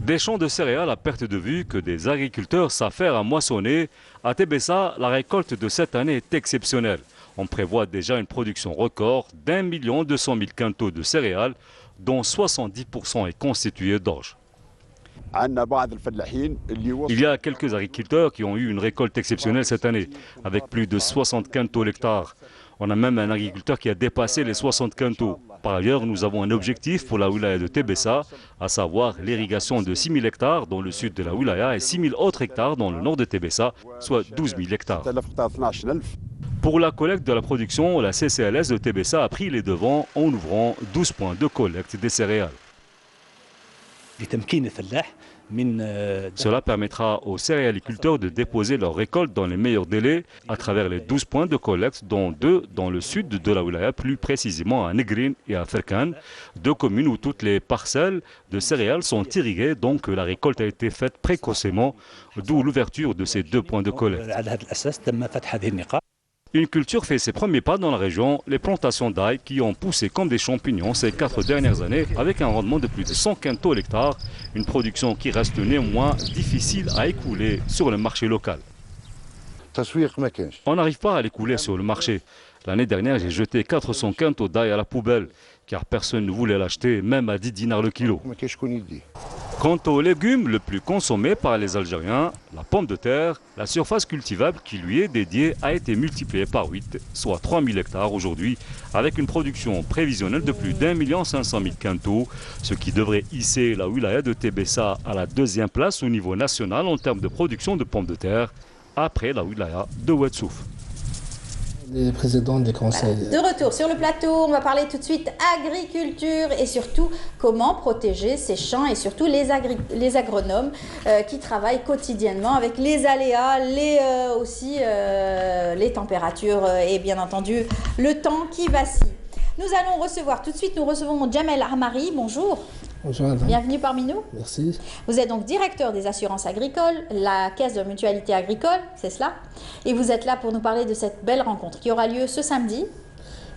Des champs de céréales à perte de vue que des agriculteurs s'affairent à moissonner. À Tébessa, la récolte de cette année est exceptionnelle. On prévoit déjà une production record d'1 200 000 quintaux de céréales, dont 70% est constitué d'orge. Il y a quelques agriculteurs qui ont eu une récolte exceptionnelle cette année, avec plus de 60 quintaux l'hectare. On a même un agriculteur qui a dépassé les 60 quintaux. Par ailleurs, nous avons un objectif pour la wilaya de Tébessa, à savoir l'irrigation de 6 000 hectares dans le sud de la wilaya et 6 000 autres hectares dans le nord de Tébessa, soit 12 000 hectares. Pour la collecte de la production, la CCLS de Tébessa a pris les devants en ouvrant 12 points de collecte des céréales. Cela permettra aux céréaliculteurs de déposer leurs récoltes dans les meilleurs délais à travers les 12 points de collecte, dont 2 dans le sud de la wilaya, plus précisément à Negrine et à Ferkan, 2 communes où toutes les parcelles de céréales sont irriguées, donc la récolte a été faite précocement, d'où l'ouverture de ces 2 points de collecte. Une culture fait ses premiers pas dans la région, les plantations d'ail qui ont poussé comme des champignons ces 4 dernières années avec un rendement de plus de 100 quintaux l'hectare, une production qui reste néanmoins difficile à écouler sur le marché local. On n'arrive pas à l'écouler sur le marché. L'année dernière, j'ai jeté 400 quintaux d'ail à la poubelle, car personne ne voulait l'acheter, même à 10 dinars le kilo. Quant aux légumes le plus consommé par les Algériens, la pomme de terre, la surface cultivable qui lui est dédiée a été multipliée par 8, soit 3000 hectares aujourd'hui, avec une production prévisionnelle de plus d'1 500 000 quintaux, ce qui devrait hisser la wilaya de Tébessa à la 2e place au niveau national en termes de production de pommes de terre, après la wilaya de Ouedsouf. Les présidents des conseils. De retour sur le plateau, on va parler tout de suite agriculture et surtout comment protéger ces champs et surtout les agronomes qui travaillent quotidiennement avec les aléas, les températures et bien entendu le temps qui vacille. Nous allons recevoir tout de suite, nous recevons Jamel Armari, bonjour. Bonjour madame. Bienvenue parmi nous. Merci. Vous êtes donc directeur des assurances agricoles, la caisse de mutualité agricole, c'est cela? Et vous êtes là pour nous parler de cette belle rencontre qui aura lieu ce samedi.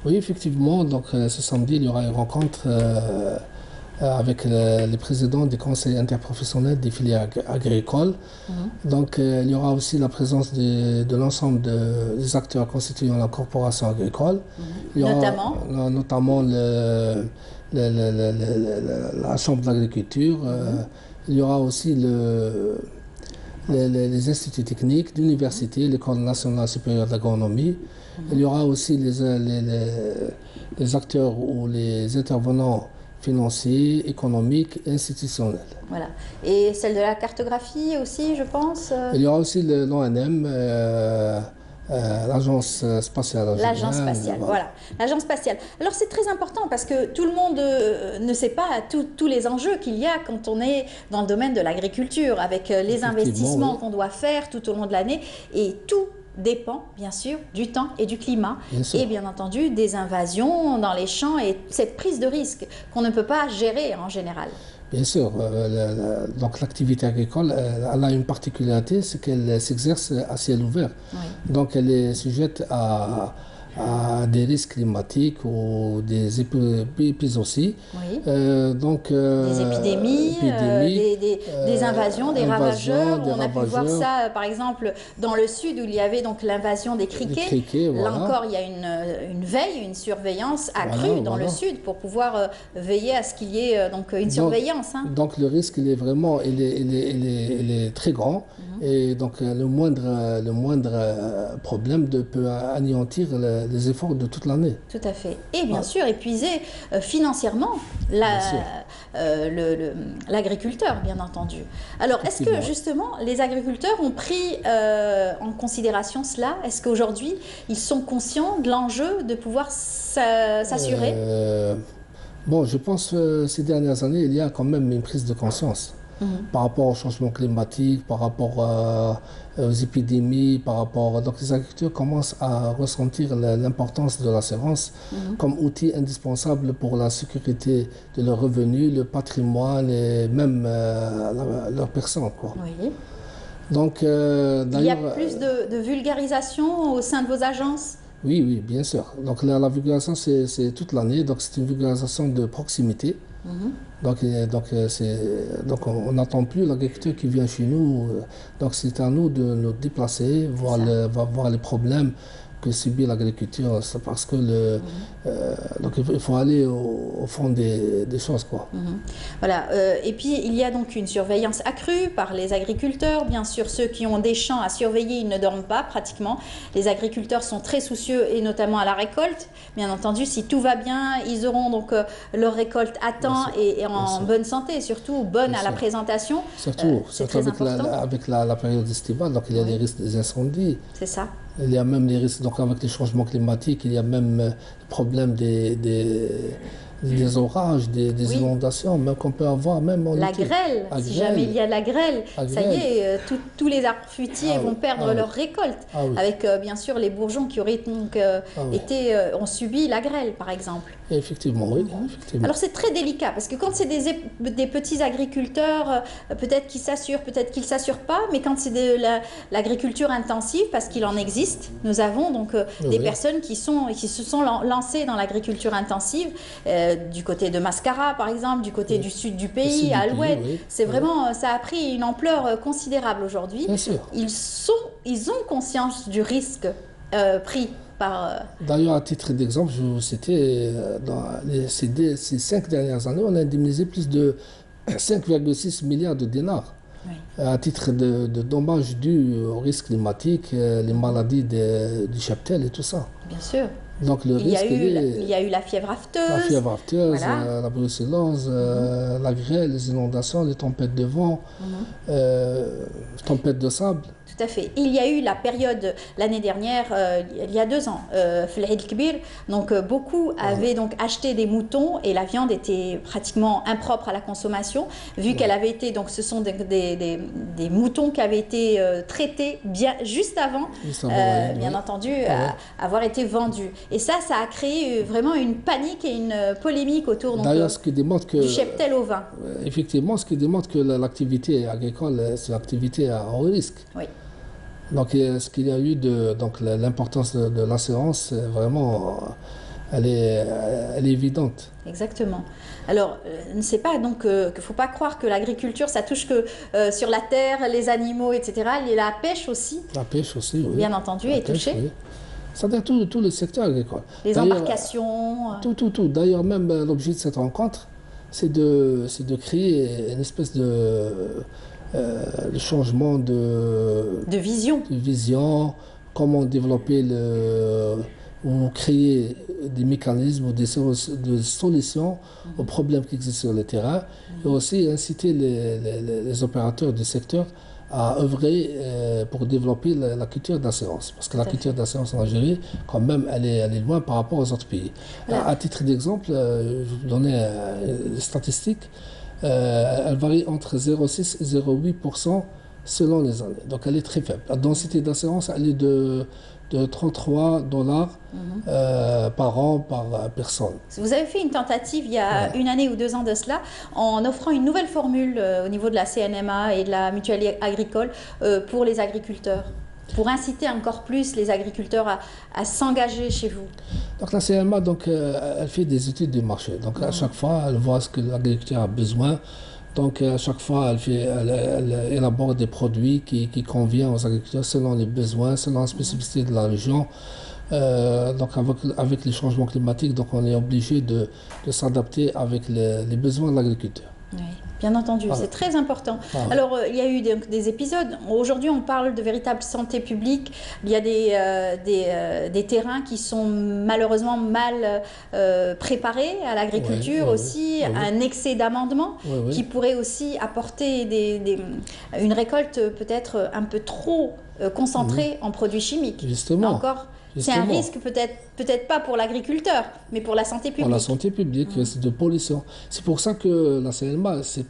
Oui, effectivement. Donc ce samedi, il y aura une rencontre avec les présidents des conseils interprofessionnels des filières agricoles. Donc il y aura aussi la présence de l'ensemble des acteurs constituant la corporation agricole. Il y aura, notamment la Chambre d'agriculture. Il y aura aussi les instituts techniques, l'université, l'École nationale supérieure d'agronomie. Il y aura aussi les acteurs ou les intervenants financiers, économiques, institutionnels. Voilà. Et celle de la cartographie aussi, je pense. Il y aura aussi l'ONM, l'Agence spatiale. L'Agence spatiale, voilà. L'Agence spatiale. Alors c'est très important parce que tout le monde ne sait pas tous les enjeux qu'il y a quand on est dans le domaine de l'agriculture, avec les investissements qu'on doit faire tout au long de l'année et tout dépend bien sûr du temps et du climat et bien entendu des invasions dans les champs et cette prise de risque qu'on ne peut pas gérer en général. Bien sûr, donc l'activité agricole, elle a une particularité, c'est qu'elle s'exerce à ciel ouvert. Oui. Donc elle est sujette à à des risques climatiques ou des épizooties. Oui. Donc, des épidémies, des invasions, des ravageurs. On a pu voir ça, par exemple, dans le sud où il y avait donc l'invasion des criquets. Là encore, il y a une veille, une surveillance accrue dans le sud pour pouvoir veiller à ce qu'il y ait donc une surveillance. Donc le risque, il est très grand. Et donc le moindre problème peut anéantir les efforts de toute l'année. Tout à fait. Et bien sûr, épuiser financièrement l'agriculteur, bien entendu. Alors, est-ce que justement les agriculteurs ont pris en considération cela? Est-ce qu'aujourd'hui, ils sont conscients de l'enjeu de pouvoir s'assurer? Bon, je pense que ces dernières années, il y a quand même une prise de conscience. Par rapport au changement climatique, par rapport aux épidémies, donc les agriculteurs commencent à ressentir l'importance de l'assurance comme outil indispensable pour la sécurité de leurs revenus, le patrimoine et même leur personne, quoi. Oui. Donc, il y a plus de vulgarisation au sein de vos agences? Oui, bien sûr. Donc la vulgarisation, c'est toute l'année, donc c'est une vulgarisation de proximité. Donc on n'attend plus l'agriculteur qui vient chez nous. Donc c'est à nous de nous déplacer, voir les problèmes que subit l'agriculture. C'est parce que donc il faut aller au fond des choses, quoi. Voilà. Et puis il y a donc une surveillance accrue par les agriculteurs. Bien sûr, ceux qui ont des champs à surveiller, ils ne dorment pas pratiquement. Les agriculteurs sont très soucieux et notamment à la récolte. Bien entendu, si tout va bien, ils auront donc leur récolte à temps et en bonne santé, surtout bonne à la présentation. Surtout avec la période estivale, donc il y a des risques des incendies. C'est ça. Il y a même les risques, donc avec les changements climatiques, il y a même le problème des orages, des inondations, même qu'on peut avoir même en la grêle, si jamais il y a la grêle, ça y est, tous les arbres fruitiers vont perdre leur récolte, avec bien sûr les bourgeons qui auraient donc ont subi la grêle, par exemple. Effectivement, oui. Effectivement. Alors c'est très délicat, parce que quand c'est des petits agriculteurs, peut-être qu'ils s'assurent, peut-être qu'ils ne s'assurent pas, mais quand c'est de l'agriculture intensive, parce qu'il en existe, nous avons donc des personnes qui se sont lancées dans l'agriculture intensive, du côté de Mascara par exemple, du côté du sud du pays, à Alouette. C'est vraiment, ça a pris une ampleur considérable aujourd'hui. Ils ont conscience du risque pris par... D'ailleurs, à titre d'exemple, je vais vous citer, dans ces 5 dernières années, on a indemnisé plus de 5,6 milliards de dinars. À titre de dommages dus aux risques climatiques, les maladies du cheptel et tout ça. Bien sûr. Donc le risque, il y a eu la fièvre afteuse. La fièvre afteuse, la brucellose, la grêle, les inondations, les tempêtes de vent, tempêtes de sable. Tout à fait. Il y a eu la période l'année dernière, il y a 2 ans, L'Eid Kbir. Donc beaucoup avaient donc acheté des moutons et la viande était pratiquement impropre à la consommation, vu qu'elle avait été, donc ce sont des moutons qui avaient été traités juste avant, bien entendu, avoir été vendus. Et ça a créé vraiment une panique et une polémique autour du cheptel au vin. Effectivement, ce qui démontre que l'activité agricole, c'est une activité à haut risque. Oui. Donc, ce qu'il y a eu donc l'importance de l'assurance, vraiment, elle est évidente. Exactement. Alors, ne sais pas, donc, qu'il ne faut pas croire que l'agriculture, ça touche que sur la terre, les animaux, etc. Et la pêche aussi. La pêche aussi, oui. Bien entendu, est touchée. Oui. C'est-à-dire tout le secteur agricole. Les embarcations. Tout. D'ailleurs, même l'objet de cette rencontre, c'est de créer une espèce de changement de vision, comment développer ou créer des mécanismes ou des solutions aux problèmes qui existent sur le terrain, et aussi inciter les opérateurs du secteur à œuvrer pour développer la culture d'assurance. Parce que la culture d'assurance en Algérie, quand même, elle est loin par rapport aux autres pays. À titre d'exemple, je vais vous donner des statistiques. Elle varie entre 0,6 et 0,8% selon les années. Donc elle est très faible. La densité d'assurance, elle est de $33 par an par personne. Vous avez fait une tentative il y a 1 année ou 2 ans de cela, en offrant une nouvelle formule au niveau de la CNMA et de la mutuelle agricole pour les agriculteurs. pour inciter encore plus les agriculteurs à s'engager chez vous? Donc la CMA, donc, elle fait des études du marché. Donc à chaque fois, elle voit ce que l'agriculteur a besoin. Donc à chaque fois, elle élabore des produits qui conviennent aux agriculteurs selon les besoins, selon la spécificité de la région. Donc avec les changements climatiques, donc on est obligé de s'adapter avec les besoins de l'agriculteur. Oui, bien entendu, c'est très important. Alors, il y a eu des épisodes. Aujourd'hui, on parle de véritable santé publique. Il y a des terrains qui sont malheureusement mal préparés à l'agriculture aussi, un excès d'amendements qui pourrait aussi apporter une récolte peut-être un peu trop concentrée en produits chimiques. Justement. Là encore, c'est un risque peut-être pas pour l'agriculteur, mais pour la santé publique. Pour la santé publique, c'est de pollution. C'est pour ça que la CNMA, c'est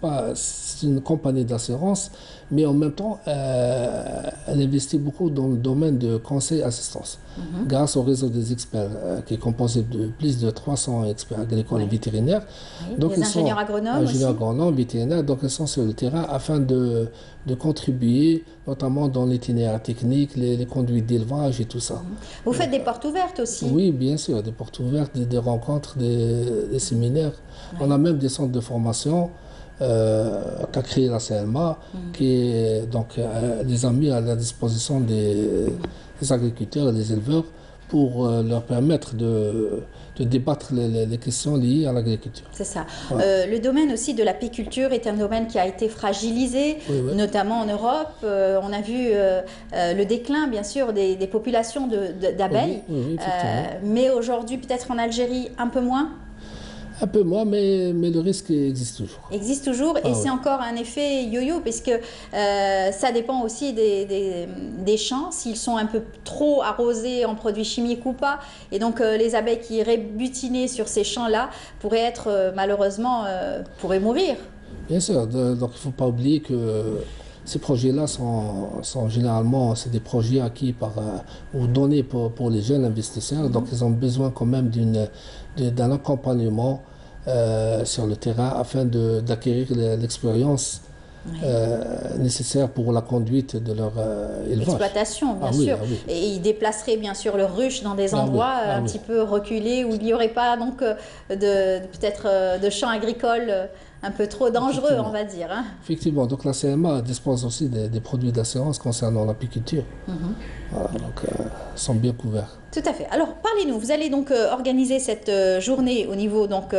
une compagnie d'assurance, mais en même temps, elle investit beaucoup dans le domaine de conseil et assistance. Grâce au réseau des experts, qui est composé de plus de 300 experts agricoles et vétérinaires. Donc les ingénieurs agronomes aussi. Ingénieurs agronomes, vétérinaires, donc ils sont sur le terrain afin de contribuer, notamment dans l'itinéraire technique, les conduites d'élevage et tout ça. Vous faites des portes ouvertes aussi? Oui, bien sûr, des portes ouvertes, des rencontres, des séminaires. On a même des centres de formation qu'a créé la CLMA, qui est donc les a mis à la disposition des agriculteurs et des éleveurs pour leur permettre de débattre les questions liées à l'agriculture. C'est ça. Le domaine aussi de l'apiculture est un domaine qui a été fragilisé, notamment en Europe. On a vu le déclin, bien sûr, des populations d'abeilles. Mais aujourd'hui, peut-être en Algérie, un peu moins. Un peu moins, mais le risque existe toujours. Existe toujours, et c'est encore un effet yo-yo, puisque ça dépend aussi des champs, s'ils sont un peu trop arrosés en produits chimiques ou pas. Et donc les abeilles qui iraient butiner sur ces champs-là pourraient être, malheureusement, pourraient mourir. Bien sûr, donc il ne faut pas oublier que ces projets-là sont généralement des projets acquis ou donnés pour les jeunes investisseurs. Donc ils ont besoin quand même d'un accompagnement sur le terrain afin d'acquérir l'expérience nécessaire pour la conduite de leur élevage. Exploitation, bien sûr. Et ils déplaceraient bien sûr leurs ruches dans des endroits un petit peu reculés où il n'y aurait pas donc peut-être de champs agricoles un peu trop dangereux, on va dire. Effectivement, donc la CMA dispose aussi des produits d'assurance concernant l'apiculture. Voilà, donc ils sont bien couverts. Tout à fait. Alors parlez-nous, vous allez donc organiser cette journée au niveau, donc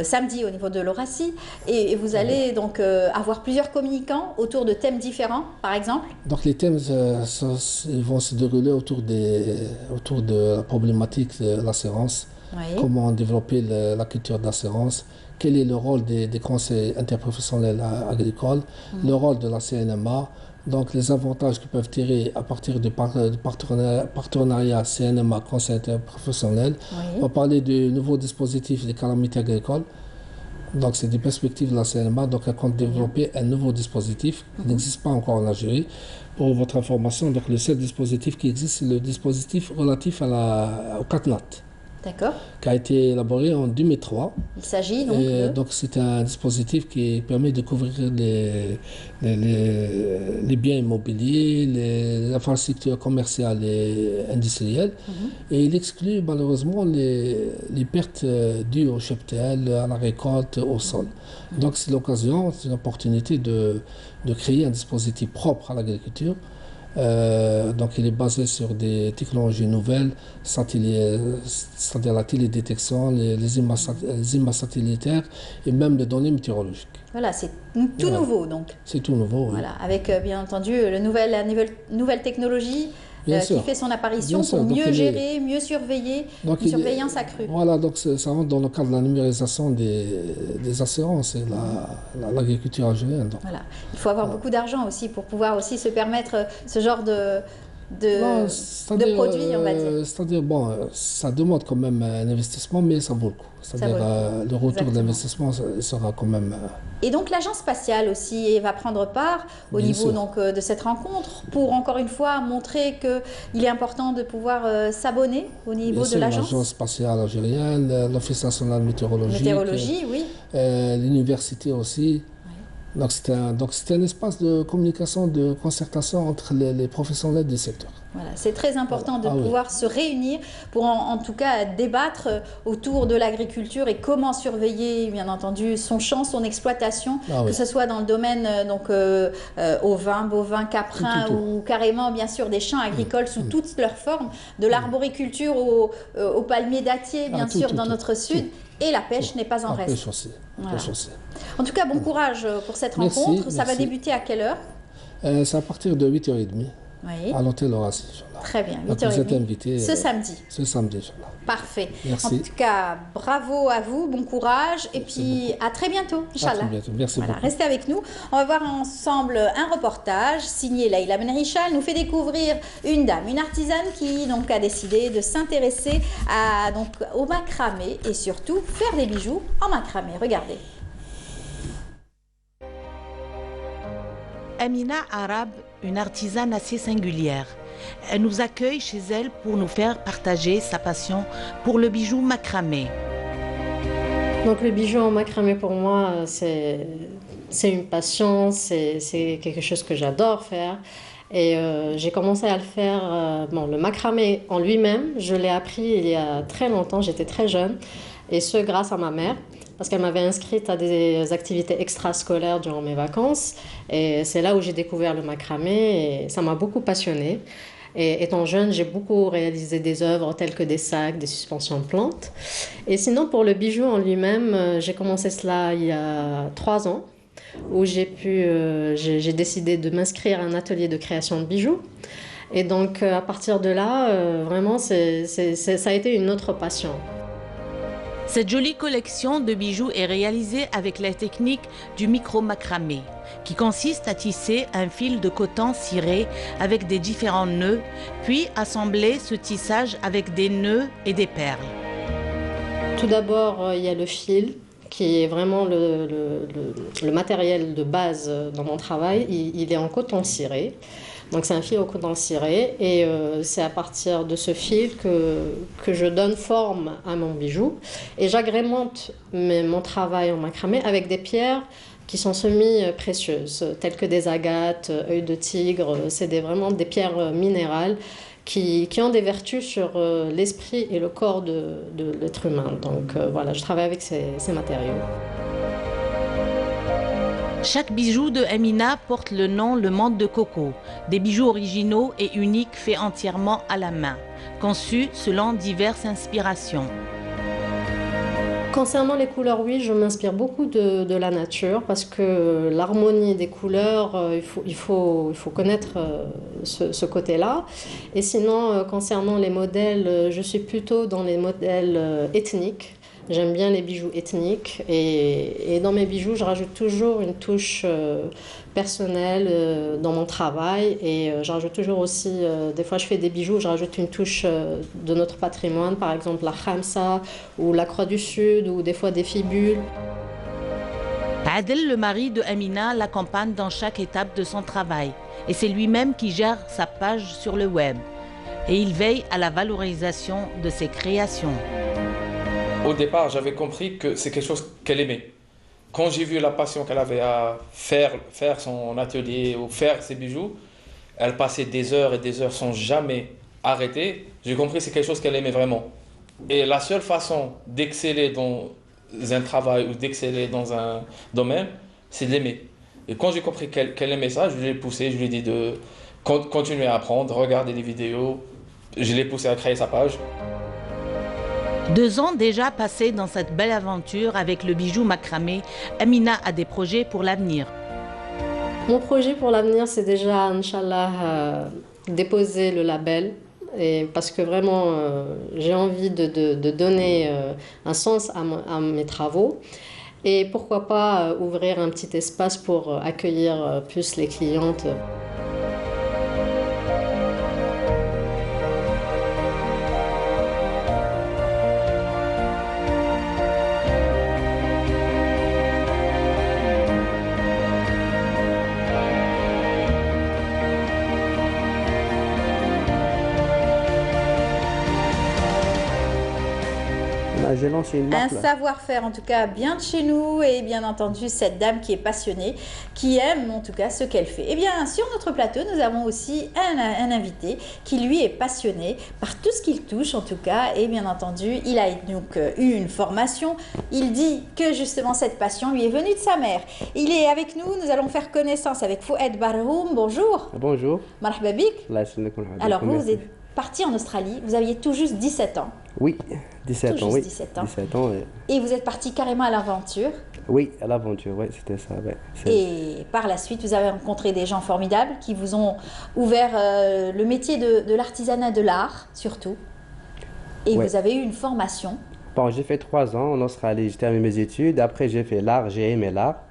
samedi au niveau de l'Horacie, et vous allez donc avoir plusieurs communicants autour de thèmes différents, par exemple. Donc les thèmes vont se dérouler autour de la problématique de l'assurance, comment développer la culture d'assurance, quel est le rôle des conseils interprofessionnels agricoles, le rôle de la CNMA, donc les avantages qu'ils peuvent tirer à partir du partenariat CNMA, conseil interprofessionnel. On va parler du nouveau dispositif des calamités agricoles. Donc c'est des perspectives de la CNMA, donc elle compte développer un nouveau dispositif qui n'existe pas encore en Algérie. Pour votre information, donc le seul dispositif qui existe, c'est le dispositif relatif au CatNat. D'accord. Qui a été élaboré en 2003. Il s'agit donc donc c'est un dispositif qui permet de couvrir les biens immobiliers, les infrastructures commerciales et industrielles. Et il exclut malheureusement les pertes dues au cheptel, à la récolte, au sol. Donc c'est l'occasion, c'est une opportunité de créer un dispositif propre à l'agriculture. Donc il est basé sur des technologies nouvelles, c'est-à-dire la télédétection, les images satellitaires et même les données météorologiques. Voilà, c'est tout nouveau donc. C'est tout nouveau, voilà, avec bien entendu la nouvelle technologie qui fait son apparition pour mieux gérer, mieux surveiller, une surveillance accrue. Voilà, donc ça rentre dans le cadre de la numérisation des assurances et l'agriculture algérienne. Voilà, il faut avoir beaucoup d'argent aussi pour pouvoir aussi se permettre ce genre de produits, on va dire. C'est-à-dire, bon, ça demande quand même un investissement, mais ça vaut le coup. C'est-à-dire le retour de l'investissement sera quand même... Et donc l'agence spatiale aussi va prendre part au niveau donc, de cette rencontre pour encore une fois montrer qu'il est important de pouvoir s'abonner au niveau de l'agence. L'agence spatiale algérienne, l'Office national météorologique. Météorologie, oui. L'université aussi. Donc c'était un espace de communication, de concertation entre les professionnels du secteur. Voilà, c'est très important de pouvoir se réunir pour en tout cas débattre autour de l'agriculture et comment surveiller bien entendu son champ, son exploitation, que ce soit dans le domaine ovin, bovin, caprin ou carrément bien sûr des champs agricoles sous toutes leurs formes, de l'arboriculture au palmier dattier bien sûr dans notre sud. Et la pêche n'est pas en reste. Pêche aussi. Voilà. En tout cas, bon courage pour cette rencontre. Ça va débuter à quelle heure? C'est à partir de 8h30 à l'hôtel Horace. Très bien, 8h30. Vous êtes invité ce samedi. Ce samedi, Inch'Allah. Parfait. Merci. En tout cas, bravo à vous, bon courage et puis à très bientôt, Inch'Allah. À très bientôt. Merci beaucoup. Restez avec nous. On va voir ensemble un reportage signé Laïla Benrichal. Nous fait découvrir une dame, une artisane qui donc a décidé de s'intéresser au macramé et surtout faire des bijoux en macramé. Regardez. Amina Arab, une artisane assez singulière. Elle nous accueille chez elle pour nous faire partager sa passion pour le bijou macramé. Donc le bijou en macramé pour moi, c'est une passion, c'est quelque chose que j'adore faire. Et j'ai commencé à le faire, le macramé en lui-même, je l'ai appris il y a très longtemps, j'étais très jeune. Et ce grâce à ma mère, parce qu'elle m'avait inscrite à des activités extrascolaires durant mes vacances. Et c'est là où j'ai découvert le macramé et ça m'a beaucoup passionnée. Et étant jeune, j'ai beaucoup réalisé des œuvres telles que des sacs, des suspensions de plantes. Et sinon, pour le bijou en lui-même, j'ai commencé cela il y a 3 ans, où j'ai décidé de m'inscrire à un atelier de création de bijoux. Et donc, à partir de là, vraiment, ça a été une autre passion. Cette jolie collection de bijoux est réalisée avec la technique du micro-macramé, qui consiste à tisser un fil de coton ciré avec des différents nœuds, puis assembler ce tissage avec des nœuds et des perles. Tout d'abord, il y a le fil, qui est vraiment le matériel de base dans mon travail. Il est en coton ciré. Donc c'est un fil au coton ciré et c'est à partir de ce fil que je donne forme à mon bijou. Et j'agrémente mon travail en macramé avec des pierres qui sont semi-précieuses, telles que des agates, œil de tigre. C'est vraiment des pierres minérales qui ont des vertus sur l'esprit et le corps de l'être humain. Donc voilà, je travaille avec ces matériaux. Chaque bijou de Amina porte le nom Le Monde de Coco, des bijoux originaux et uniques faits entièrement à la main, conçus selon diverses inspirations. Concernant les couleurs, oui, je m'inspire beaucoup de la nature parce que l'harmonie des couleurs, il faut connaître ce côté-là. Et sinon, concernant les modèles, je suis plutôt dans les modèles ethniques. J'aime bien les bijoux ethniques et dans mes bijoux, je rajoute toujours une touche personnelle dans mon travail et je rajoute toujours aussi, des fois je fais des bijoux, je rajoute une touche de notre patrimoine, par exemple la khamsa ou la croix du Sud ou des fois des fibules. Adel, le mari de Amina, l'accompagne dans chaque étape de son travail et c'est lui-même qui gère sa page sur le web et il veille à la valorisation de ses créations. Au départ, j'avais compris que c'est quelque chose qu'elle aimait. Quand j'ai vu la passion qu'elle avait à faire son atelier ou faire ses bijoux, elle passait des heures et des heures sans jamais arrêter. J'ai compris que c'est quelque chose qu'elle aimait vraiment. Et la seule façon d'exceller dans un travail ou d'exceller dans un domaine, c'est d'aimer. Et quand j'ai compris qu'elle aimait ça, je l'ai poussé, je lui ai dit de continuer à apprendre, regarder des vidéos. Je l'ai poussé à créer sa page. 2 ans déjà passés dans cette belle aventure avec le bijou macramé, Amina a des projets pour l'avenir. Mon projet pour l'avenir, c'est déjà, Inch'Allah, déposer le label. Et parce que vraiment, j'ai envie de donner un sens à mes travaux. Et pourquoi pas ouvrir un petit espace pour accueillir plus les clientes. j'ai lancé une marque. Un savoir-faire en tout cas bien de chez nous et bien entendu cette dame qui est passionnée, qui aime en tout cas ce qu'elle fait. Et bien sur notre plateau, nous avons aussi un invité qui lui est passionné par tout ce qu'il touche en tout cas. Et bien entendu, il a donc eu une formation. Il dit que justement cette passion lui est venue de sa mère. Il est avec nous, nous allons faire connaissance avec Fouad Barhoum. Bonjour. Bonjour. Marhaba bik. Alors vous êtes parti en Australie, vous aviez tout juste 17 ans. Oui, 17 ans, oui. 17 ans. 17 ans, oui. Et vous êtes parti carrément à l'aventure. Oui, à l'aventure, oui, c'était ça. Ouais. Et par la suite, vous avez rencontré des gens formidables qui vous ont ouvert le métier de l'artisanat de l'art, surtout. Et vous avez eu une formation. Bon, j'ai fait 3 ans en Australie, j'ai terminé mes études. Après, j'ai fait l'art, j'ai aimé l'art.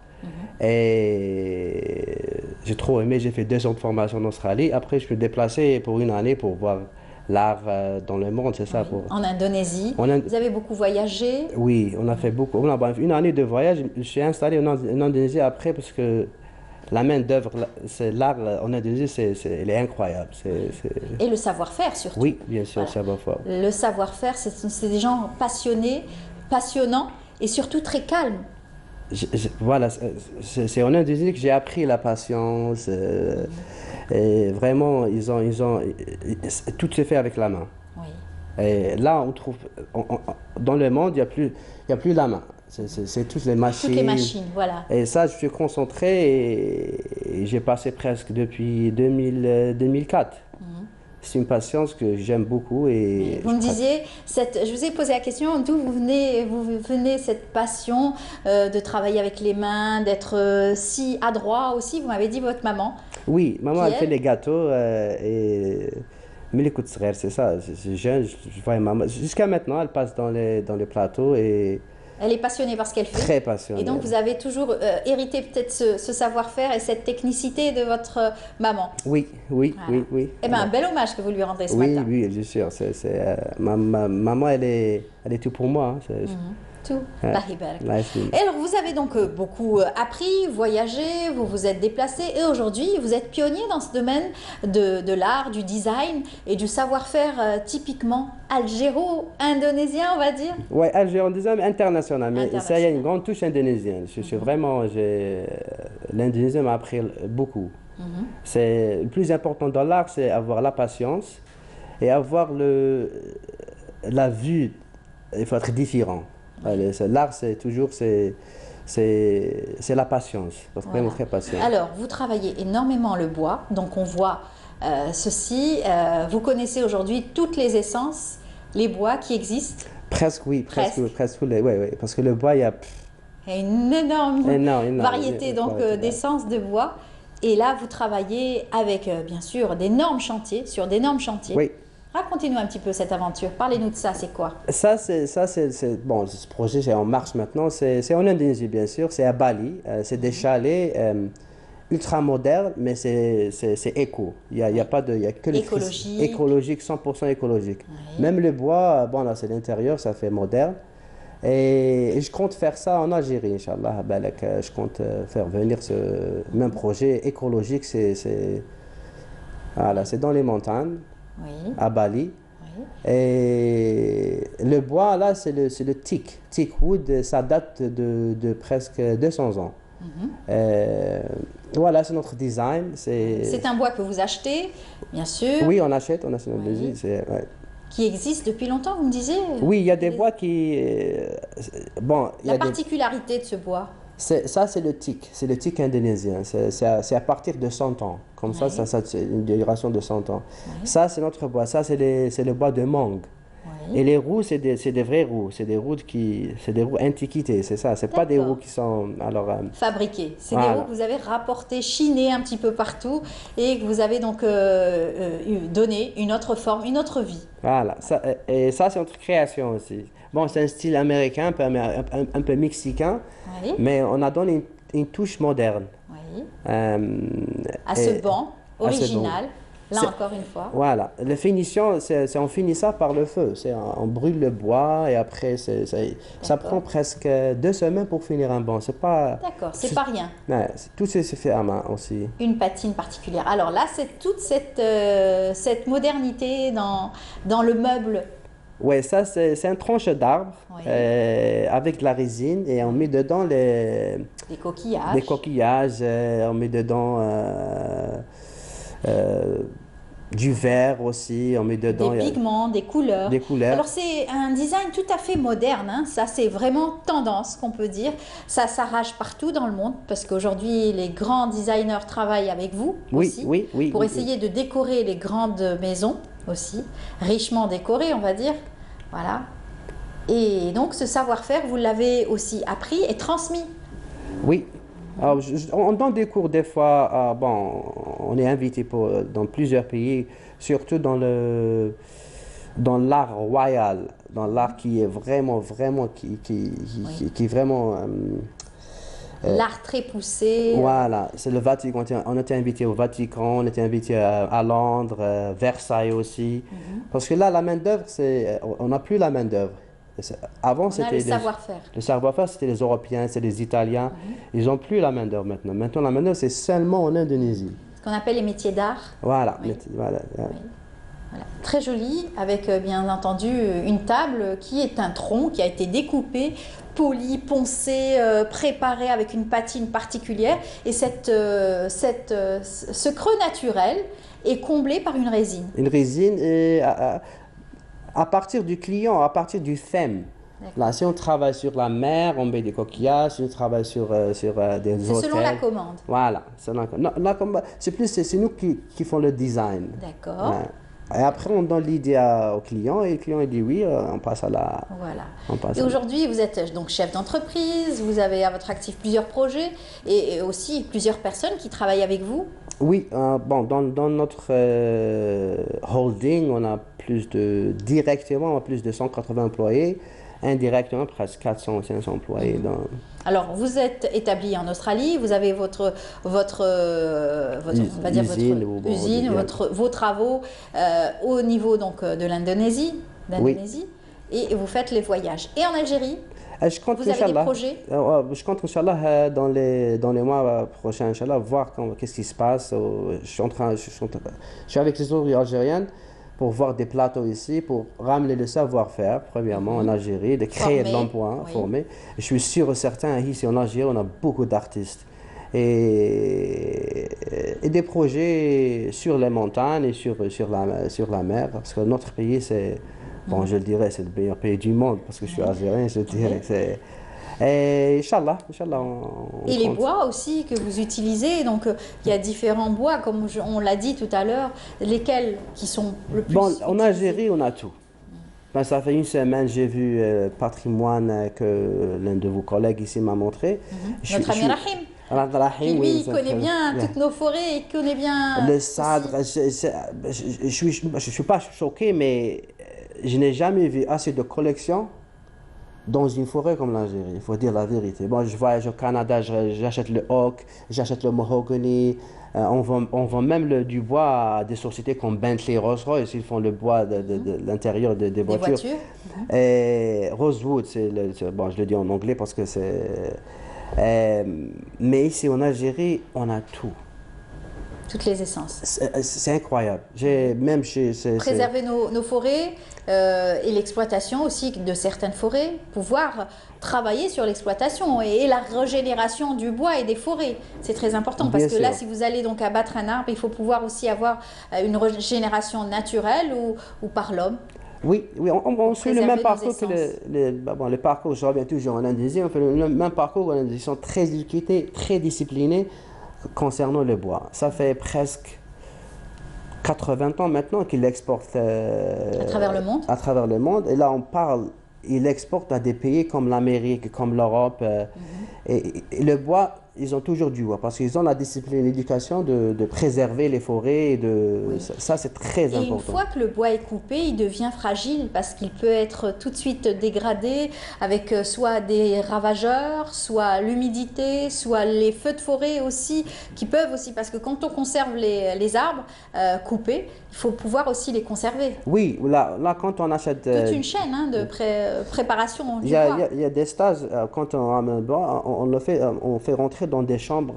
Et j'ai trop aimé, j'ai fait 2 ans de formation en Australie. Après, je me suis déplacé pour une année pour voir l'art dans le monde, c'est ça. En Indonésie. Vous avez beaucoup voyagé. Oui, on a fait beaucoup. On a une année de voyage. Je suis installé en Indonésie après parce que la main d'œuvre, l'art en Indonésie, elle est incroyable. Et le savoir-faire surtout. Oui, bien sûr, le savoir-faire. Le savoir-faire, c'est des gens passionnés, passionnants et surtout très calmes. Voilà, c'est en Indonésie que j'ai appris la patience. Et vraiment, tout se fait avec la main. Oui. Et là, on trouve, dans le monde, il n'y a plus la main. C'est toutes les machines. Toutes les machines, voilà. Et ça, je suis concentré et j'ai passé presque depuis 2004. C'est une patience que j'aime beaucoup. Et vous me disiez, je vous ai posé la question, d'où vous venez cette passion de travailler avec les mains, d'être si adroit aussi. Vous m'avez dit votre maman. Oui, maman, elle fait les gâteaux et mais les c'est ça. C'est jeune, je vois maman. Jusqu'à maintenant, elle passe dans les plateaux et... Elle est passionnée par ce qu'elle fait. Très passionnée. Et donc, vous avez toujours hérité peut-être ce savoir-faire et cette technicité de votre maman. Oui, oui, voilà. Oui. Eh bien, un bel hommage que vous lui rendez ce matin. Oui, bien sûr. Maman, elle est tout pour moi. Tout. Et alors, vous avez donc beaucoup appris, voyagé, vous vous êtes déplacé et aujourd'hui, vous êtes pionnier dans ce domaine de l'art, du design et du savoir-faire typiquement algéro-indonésien, on va dire. Oui, algéro-indonésien, mais international. Mais ça, il y a une grande touche indonésienne. Je suis vraiment... L'indonésien m'a appris beaucoup. C'est le plus important dans l'art, c'est avoir la patience et avoir la vue. Il faut être différent. L'art, c'est toujours la patience. Vraiment très patient. Alors, vous travaillez énormément le bois, donc on voit ceci. Vous connaissez aujourd'hui toutes les essences, les bois qui existent? Presque, oui. Presque. Oui, parce que le bois, il y a une énorme variété d'essences de bois. Et là, vous travaillez avec, bien sûr, d'énormes chantiers, sur d'énormes chantiers. Oui. Racontez-nous un petit peu cette aventure. Parlez-nous de ça, c'est quoi? Bon, ce projet, c'est en marche maintenant. C'est en Indonésie, bien sûr. C'est à Bali. C'est des chalets ultra modernes, mais c'est éco. Il y a que l'électricité. Écologique, 100% écologique. Oui. Même le bois, bon, là, c'est l'intérieur, ça fait moderne. Et je compte faire ça en Algérie, Inch'Allah. Je compte faire venir ce même projet écologique. Voilà, c'est dans les montagnes. Oui. À Bali. Oui. Et le bois, là, c'est le teak. Teak wood, ça date de presque 200 ans. Voilà, c'est notre design. C'est un bois que vous achetez, bien sûr. Oui, on achète en Indonésie. Ouais. Qui existe depuis longtemps, vous me disiez? Oui, il y a des bois qui... La particularité de ce bois? Ça, c'est le teak indonésien. C'est à partir de 100 ans. Comme ça, c'est une duration de 100 ans. Oui. Ça, c'est notre bois. Ça, c'est le bois de mangue. Oui. Et les roues, c'est des vraies roues. C'est des roues antiquités, c'est ça. C'est pas des roues qui sont... fabriquées. C'est des roues que vous avez rapportées, chinées un petit peu partout et que vous avez donc donné une autre forme, une autre vie. Voilà. Et ça, c'est notre création aussi. Bon, c'est un style américain, un peu mexicain, oui. Mais on a donné une touche moderne. Oui. À ce banc original, là encore une fois. Voilà. La finition, on finit ça par le feu. On brûle le bois et après, ça prend presque 2 semaines pour finir un banc. D'accord, c'est pas rien. Ouais, tout se fait à main aussi. Une patine particulière. Alors là, c'est toute cette modernité dans le meuble Oui, ça c'est un tranche d'arbre avec de la résine et on met dedans des coquillages. Des coquillages, on met dedans du verre aussi, on met dedans... Des pigments, des couleurs. Des couleurs. Alors c'est un design tout à fait moderne, hein. Ça c'est vraiment tendance qu'on peut dire. Ça s'arrache partout dans le monde parce qu'aujourd'hui les grands designers travaillent avec vous aussi pour essayer de décorer les grandes maisons aussi, richement décorées on va dire. Voilà. Et donc ce savoir-faire vous l'avez aussi appris et transmis. Oui. Alors, on donne des cours des fois, bon, on est invité dans plusieurs pays, surtout dans l'art royal, dans l'art qui est vraiment, qui est vraiment... l'art très poussé. Voilà, c'est le Vatican, on était invité au Vatican, on était invité à Londres, Versailles aussi, parce que là, la main d'œuvre, on n'a plus la main d'œuvre. Avant, c'était le savoir-faire. Le savoir-faire, c'était les Européens, c'est les Italiens. Ils n'ont plus la main-d'œuvre maintenant. Maintenant, la main-d'œuvre, c'est seulement en Indonésie. Ce qu'on appelle les métiers d'art. Voilà. Oui. Voilà. Très joli, avec bien entendu une table qui est un tronc qui a été découpé, poli, poncé, préparé avec une patine particulière. Et ce creux naturel est comblé par une résine. Une résine et... à partir du client, à partir du thème. Là, si on travaille sur la mer, on met des coquillages. Si on travaille sur des hôtels. C'est selon la commande. Voilà. C'est nous qui font le design. D'accord. Ouais. Et après, on donne l'idée au client et le client il dit oui, on passe à la... Voilà. Et aujourd'hui, vous êtes donc chef d'entreprise, vous avez à votre actif plusieurs projets et aussi plusieurs personnes qui travaillent avec vous. Oui, bon, dans notre holding, on a directement plus de 180 employés, indirectement presque 400 ou 500 employés. Alors, vous êtes établi en Australie, vous avez votre usine, vos travaux au niveau donc, de l'Indonésie, et vous faites les voyages. Et en Algérie, vous avez des projets? Je compte, Inch'Allah, dans les mois prochains, Inch'Allah, voir qu'est-ce qui se passe. Je suis avec les autres algériennes pour voir des plateaux ici, pour ramener le savoir-faire, premièrement, en Algérie, de créer de l'emploi, former. Je suis sûr et certain, ici en Algérie, on a beaucoup d'artistes. Et des projets sur les montagnes et sur la mer, parce que notre pays, c'est... Bon, je le dirais, c'est le meilleur pays du monde, parce que je suis algérien, je dirais que c'est... Et Inch'Allah, et les bois aussi que vous utilisez, donc il y a différents bois, comme on l'a dit tout à l'heure, lesquels qui sont le plus utilisés? En Algérie, on a tout. Ben, ça fait une semaine, j'ai vu le patrimoine que l'un de vos collègues ici m'a montré. Notre ami Rahim. Lui, il connaît bien toutes nos forêts, il connaît bien... Le sadr, je suis pas choqué, mais je n'ai jamais vu assez de collections dans une forêt comme l'Algérie, il faut dire la vérité. Bon, je voyage au Canada, j'achète le oak, j'achète le mahogany, on vend même du bois à des sociétés comme Bentley, Rolls-Royce, ils font le bois de l'intérieur des voitures. Et Rosewood, bon, je le dis en anglais parce que c'est... mais ici en Algérie, on a tout. Toutes les essences. C'est incroyable. Préserver nos forêts et l'exploitation aussi de certaines forêts, pouvoir travailler sur l'exploitation et la régénération du bois et des forêts. C'est très important parce que là, si vous allez donc abattre un arbre, il faut pouvoir aussi avoir une régénération naturelle ou par l'homme. Oui, on suit le même parcours que le parcours, je reviens toujours en Indonésie, on fait le même parcours en Indonésie. Ils sont très éduqués, très disciplinés concernant le bois. Ça fait presque 80 ans maintenant qu'il exporte à travers le monde. À travers le monde. Et là, on parle, il exporte à des pays comme l'Amérique, comme l'Europe. Et le bois, ils ont toujours du bois parce qu'ils ont la discipline, l'éducation de préserver les forêts. Et ça, c'est très important. Et une fois que le bois est coupé, il devient fragile parce qu'il peut être tout de suite dégradé avec soit des ravageurs, soit l'humidité, soit les feux de forêt aussi, qui peuvent aussi, parce que quand on conserve les arbres coupés, il faut pouvoir aussi les conserver. Oui, là quand on achète... Toute une chaîne de préparation du bois. Il y a des stages, quand on ramène le bois, on fait rentrer dans des chambres...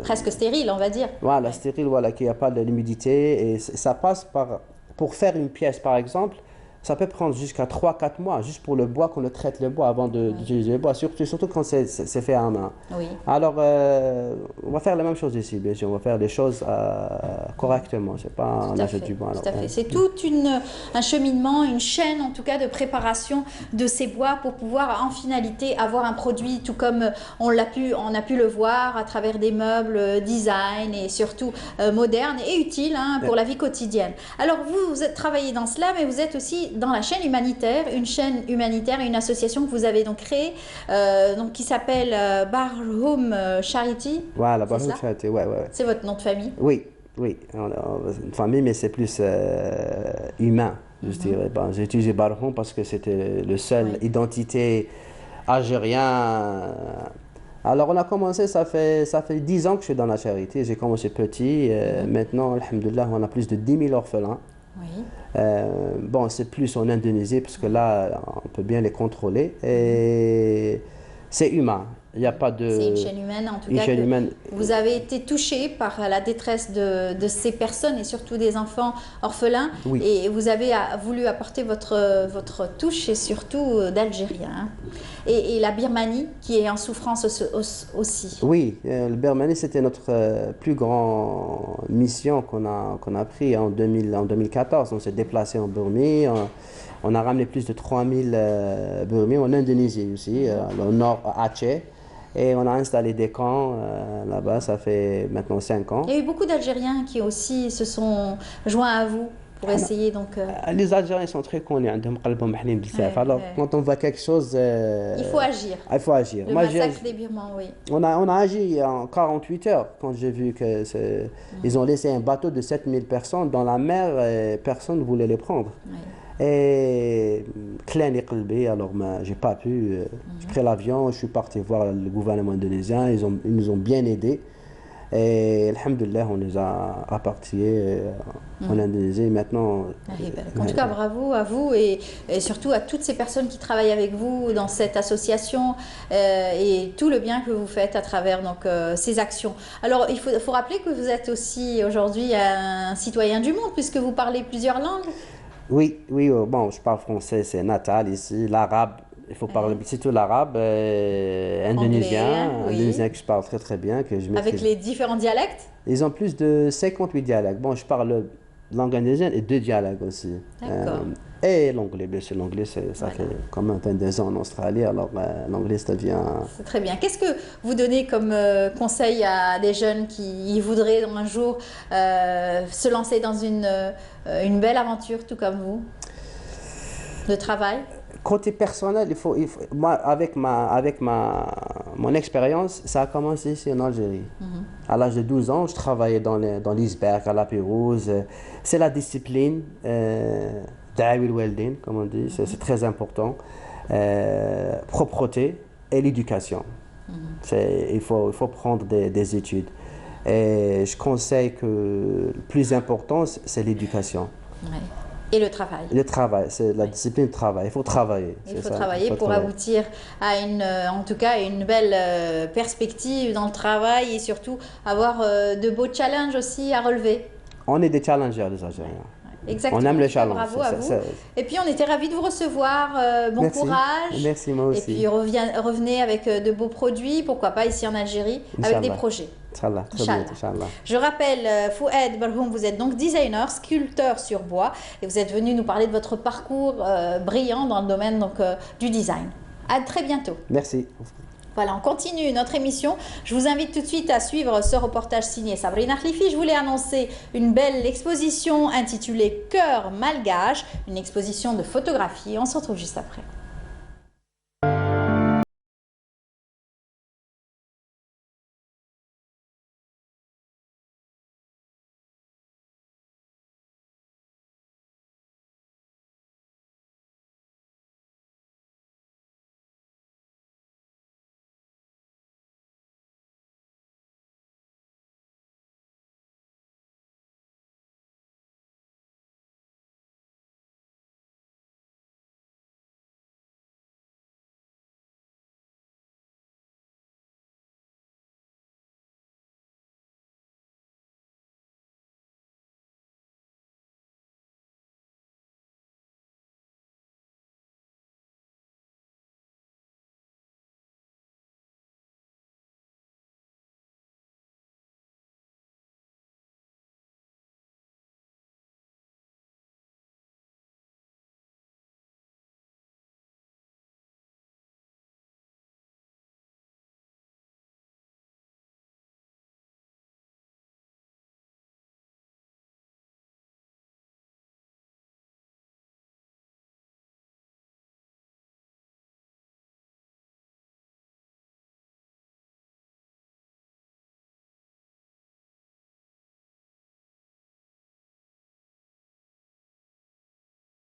presque stériles, on va dire. Voilà, stériles, voilà, qu'il n'y a pas de l'humidité. Et ça passe par... Pour faire une pièce, par exemple, ça peut prendre jusqu'à 3-4 mois, juste pour le bois, qu'on le traite le bois avant d'utiliser le bois, surtout quand c'est fait à main. Oui. Alors, on va faire la même chose ici, bien sûr, on va faire les choses correctement, c'est pas un achat du bois. Tout à fait. C'est tout un cheminement, une chaîne en tout cas de préparation de ces bois pour pouvoir en finalité avoir un produit tout comme on a pu le voir à travers des meubles design et surtout modernes et utiles pour la vie quotidienne. Alors vous travaillez dans cela, mais vous êtes aussi dans la chaîne humanitaire, une association que vous avez donc créée qui s'appelle Barhoum Charity. Voilà, Barhoum Charity, ouais. C'est votre nom de famille? Oui. Une famille, mais c'est plus humain, je dirais. Bon, j'ai utilisé Barhoum parce que c'était le seul identité algérien. Alors on a commencé, ça fait 10 ans que je suis dans la charité. J'ai commencé petit. Maintenant, alhamdoulilah, on a plus de 10 000 orphelins. Oui. Bon, c'est plus en Indonésie parce que là, on peut bien les contrôler. Et c'est humain. Il n'y a pas de... C'est une chaîne humaine, en tout cas. Vous avez été touché par la détresse de ces personnes et surtout des enfants orphelins. Oui. Et vous avez voulu apporter votre touche et surtout d'Algériens. Et la Birmanie qui est en souffrance aussi. Oui, la Birmanie, c'était notre plus grande mission qu'on a pris en 2014. On s'est déplacé en Burmie. On a ramené plus de 3000 Burmis en Indonésie aussi, au nord, à Aceh. Et on a installé des camps là-bas, ça fait maintenant 5 ans. Il y a eu beaucoup d'Algériens qui aussi se sont joints à vous pour essayer donc... Les Algériens sont très connus, alors quand on voit quelque chose... il faut agir. Il faut agir. Le massacre des Birmans, oui. On a agi en 48 heures quand j'ai vu qu'ils ont laissé un bateau de 7000 personnes dans la mer et personne ne voulait les prendre. Oui. Et alors j'ai pas pu. J'ai pris l'avion, je suis parti voir le gouvernement indonésien, ils nous ont bien aidés. Et alhamdoulilah, on les a rapatriés en Indonésie. Maintenant. En tout cas, bravo à vous et surtout à toutes ces personnes qui travaillent avec vous dans cette association et tout le bien que vous faites à travers ces actions. Alors, il faut rappeler que vous êtes aussi aujourd'hui un citoyen du monde puisque vous parlez plusieurs langues. Oui, bon, je parle français, c'est natal ici, l'arabe, il faut parler surtout l'arabe, indonésien, indonésien que je parle très très bien. Avec les différents dialectes? Ils ont plus de 58 dialectes. Bon, je parle langue indonésienne et 2 dialectes aussi. D'accord. Et l'anglais, bien sûr, l'anglais, ça fait quand même 22 ans en Australie, alors l'anglais, ça devient... C'est très bien. Qu'est-ce que vous donnez comme conseil à des jeunes qui voudraient un jour se lancer dans une belle aventure, tout comme vous, de travail? Côté personnel, moi, avec mon expérience, ça a commencé ici en Algérie. À l'âge de 12 ans, je travaillais dans l'iceberg, à la Pérouse. C'est la discipline, Dawi Welding, comme on dit, c'est très important. Propreté et l'éducation. Il faut prendre des études. Et je conseille que le plus important, c'est l'éducation. Ouais. Et le travail. Le travail, c'est la discipline de travail. Il faut travailler. Il faut travailler pour aboutir à en tout cas, une belle perspective dans le travail et surtout avoir de beaux challenges aussi à relever. On est des challengers, les Algériens. Exactement. On aime les challenges. Bravo à vous. Et puis, on était ravis de vous recevoir. Bon courage. Merci, moi aussi. Et puis, revenez avec de beaux produits, pourquoi pas ici en Algérie, avec des projets. Inch'Allah. Je rappelle, Fouad Barhoum, vous êtes donc designer, sculpteur sur bois, et vous êtes venu nous parler de votre parcours brillant dans le domaine du design. À très bientôt. Merci. Voilà, on continue notre émission. Je vous invite tout de suite à suivre ce reportage signé Sabrina Khlifi. Je voulais annoncer une belle exposition intitulée Cœur malgache, une exposition de photographie. On se retrouve juste après.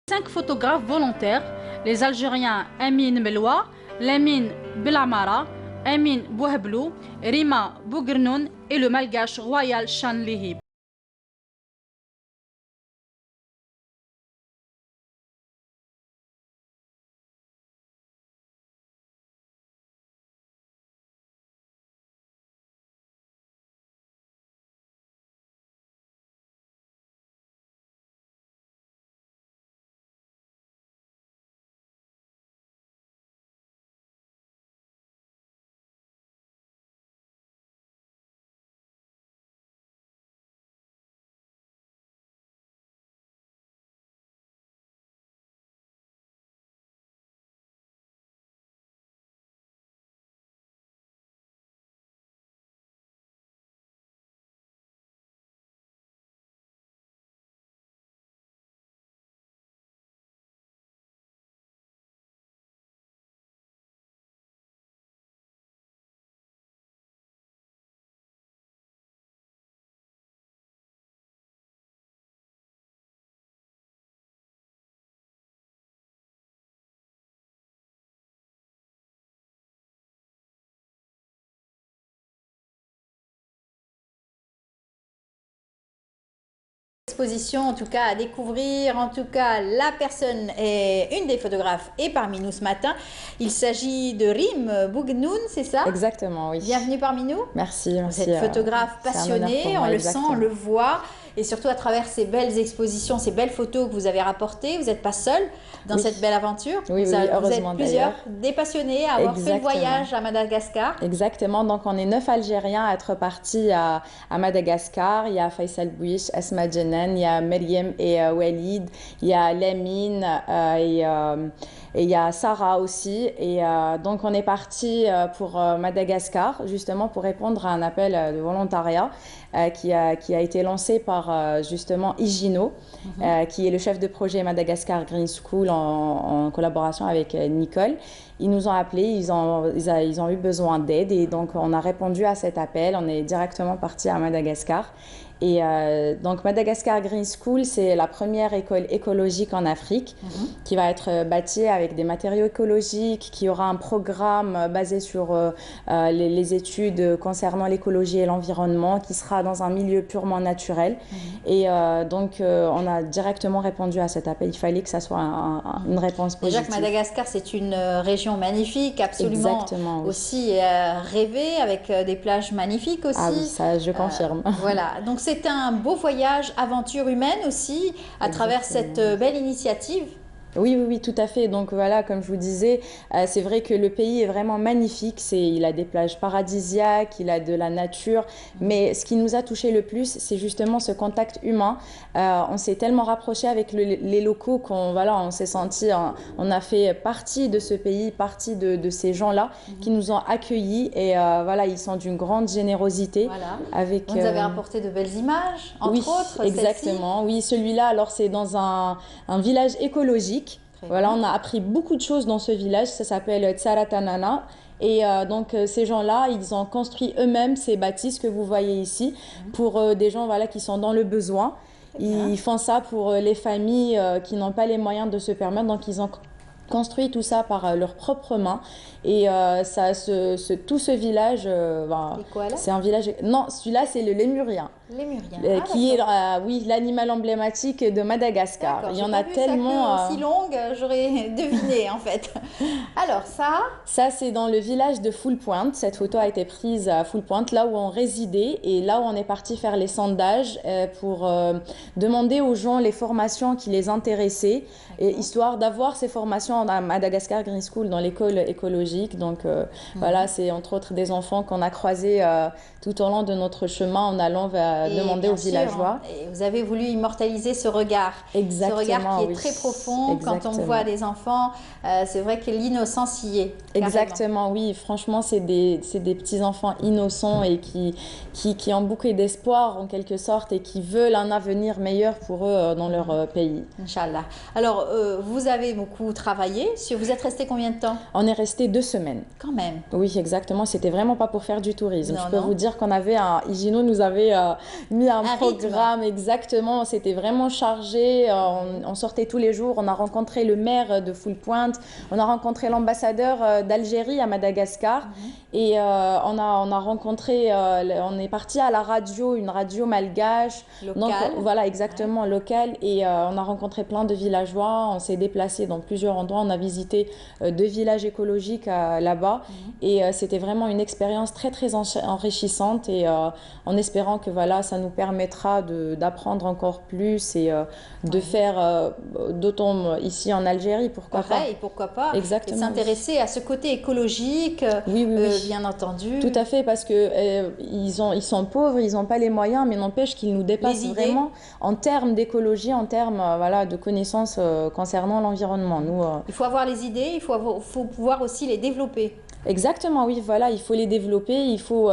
5 photographes volontaires, les Algériens Amin Meloua, Lamine Belamara, Amin Bouhablou, Rima Bougrnoun et le malgache Royal Chan Lihib. Exposition, en tout cas à découvrir. En tout cas, la personne est une des photographes est parmi nous ce matin. Il s'agit de Rim Boughnoun, c'est ça? Exactement, oui. Bienvenue parmi nous. Merci. Vous êtes photographe passionné, on le sent, on le voit. Et surtout à travers ces belles expositions, ces belles photos que vous avez rapportées, vous n'êtes pas seul dans cette belle aventure. Oui, vous heureusement êtes plusieurs, des passionnés à avoir fait le voyage à Madagascar. Exactement, donc on est 9 Algériens à être partis à Madagascar. Il y a Faisal Bouich, Asma Djenan, il y a Meriem et Walid, il y a Lamine et il y a Sarah aussi. Et donc on est parti pour Madagascar, justement pour répondre à un appel de volontariat qui a été lancé par justement Igino, qui est le chef de projet Madagascar Green School en collaboration avec Nicole. Ils nous ont appelés, ils ont eu besoin d'aide et donc on a répondu à cet appel. On est directement parti à Madagascar. Et donc Madagascar Green School, c'est la première école écologique en Afrique qui va être bâtie avec des matériaux écologiques, qui aura un programme basé sur les études concernant l'écologie et l'environnement, qui sera dans un milieu purement naturel. Et donc on a directement répondu à cet appel. Il fallait que ça soit une réponse positive. Déjà que Madagascar, c'est une région magnifique, absolument aussi rêvée, avec des plages magnifiques aussi. Ah oui, ça je confirme. Voilà, donc c'est un beau voyage, aventure humaine aussi, à travers cette belle initiative. Oui, tout à fait. Donc voilà, comme je vous disais, c'est vrai que le pays est vraiment magnifique. Il a des plages paradisiaques, il a de la nature. Mais ce qui nous a touché le plus, c'est justement ce contact humain. On s'est tellement rapproché avec les locaux on s'est senti, on a fait partie de ce pays, partie de ces gens-là qui nous ont accueillis. Et voilà, ils sont d'une grande générosité. Voilà. Vous nous avez apporté de belles images, entre autres. Exactement. Oui, celui-là, alors c'est dans un village écologique. Voilà, on a appris beaucoup de choses dans ce village, ça s'appelle Tsaratanana. Et donc ces gens-là, ils ont construit eux-mêmes ces bâtisses que vous voyez ici pour des gens qui sont dans le besoin. Ils font ça pour les familles qui n'ont pas les moyens de se permettre, donc ils ont construit tout ça par leurs propres mains. Et tout ce village, c'est un village... Non, celui-là, c'est le lémurien. Lémurien. Qui est, l'animal emblématique de Madagascar. Il y en a tellement... aussi longue, j'aurais deviné en fait. Alors ça, c'est dans le village de Full Point. Cette photo a été prise à Full Point, là où on résidait et là où on est parti faire les sondages pour demander aux gens les formations qui les intéressaient, et histoire d'avoir ces formations à Madagascar Green School, dans l'école écologique. Donc voilà, c'est entre autres des enfants qu'on a croisés tout au long de notre chemin en allant demander aux villageois. Et vous avez voulu immortaliser ce regard. Exactement. Ce regard qui est très profond. Quand on voit les enfants, c'est vrai que l'innocence y est. Exactement, oui. Franchement, c'est des petits enfants innocents et qui ont beaucoup d'espoir en quelque sorte et qui veulent un avenir meilleur pour eux dans leur pays. Inch'Allah. Alors, vous avez beaucoup travaillé travailler. Vous êtes resté combien de temps? On est resté 2 semaines. Quand même. Oui, exactement. C'était vraiment pas pour faire du tourisme. Non, je peux vous dire qu'on avait Higino nous avait mis un programme, exactement. C'était vraiment chargé. On sortait tous les jours. On a rencontré le maire de Full-Pointe. On a rencontré l'ambassadeur d'Algérie à Madagascar. Et on a rencontré, on est parti à la radio, une radio malgache. Locale. Donc voilà, exactement, locale. Et on a rencontré plein de villageois. On s'est déplacé dans plusieurs endroits. On a visité 2 villages écologiques là-bas. Et c'était vraiment une expérience très, très enrichissante. Et en espérant que voilà, ça nous permettra d'apprendre encore plus et de faire d'autant ici en Algérie, pourquoi pas. Pourquoi pas. Exactement. Et s'intéresser à ce côté écologique, oui. bien entendu. Tout à fait, parce que ils sont pauvres, ils n'ont pas les moyens, mais n'empêche qu'ils nous dépassent vraiment en termes d'écologie, en termes voilà, de connaissances concernant l'environnement. Il faut avoir les idées, il faut pouvoir aussi les développer. Exactement, oui, voilà, il faut les développer, il faut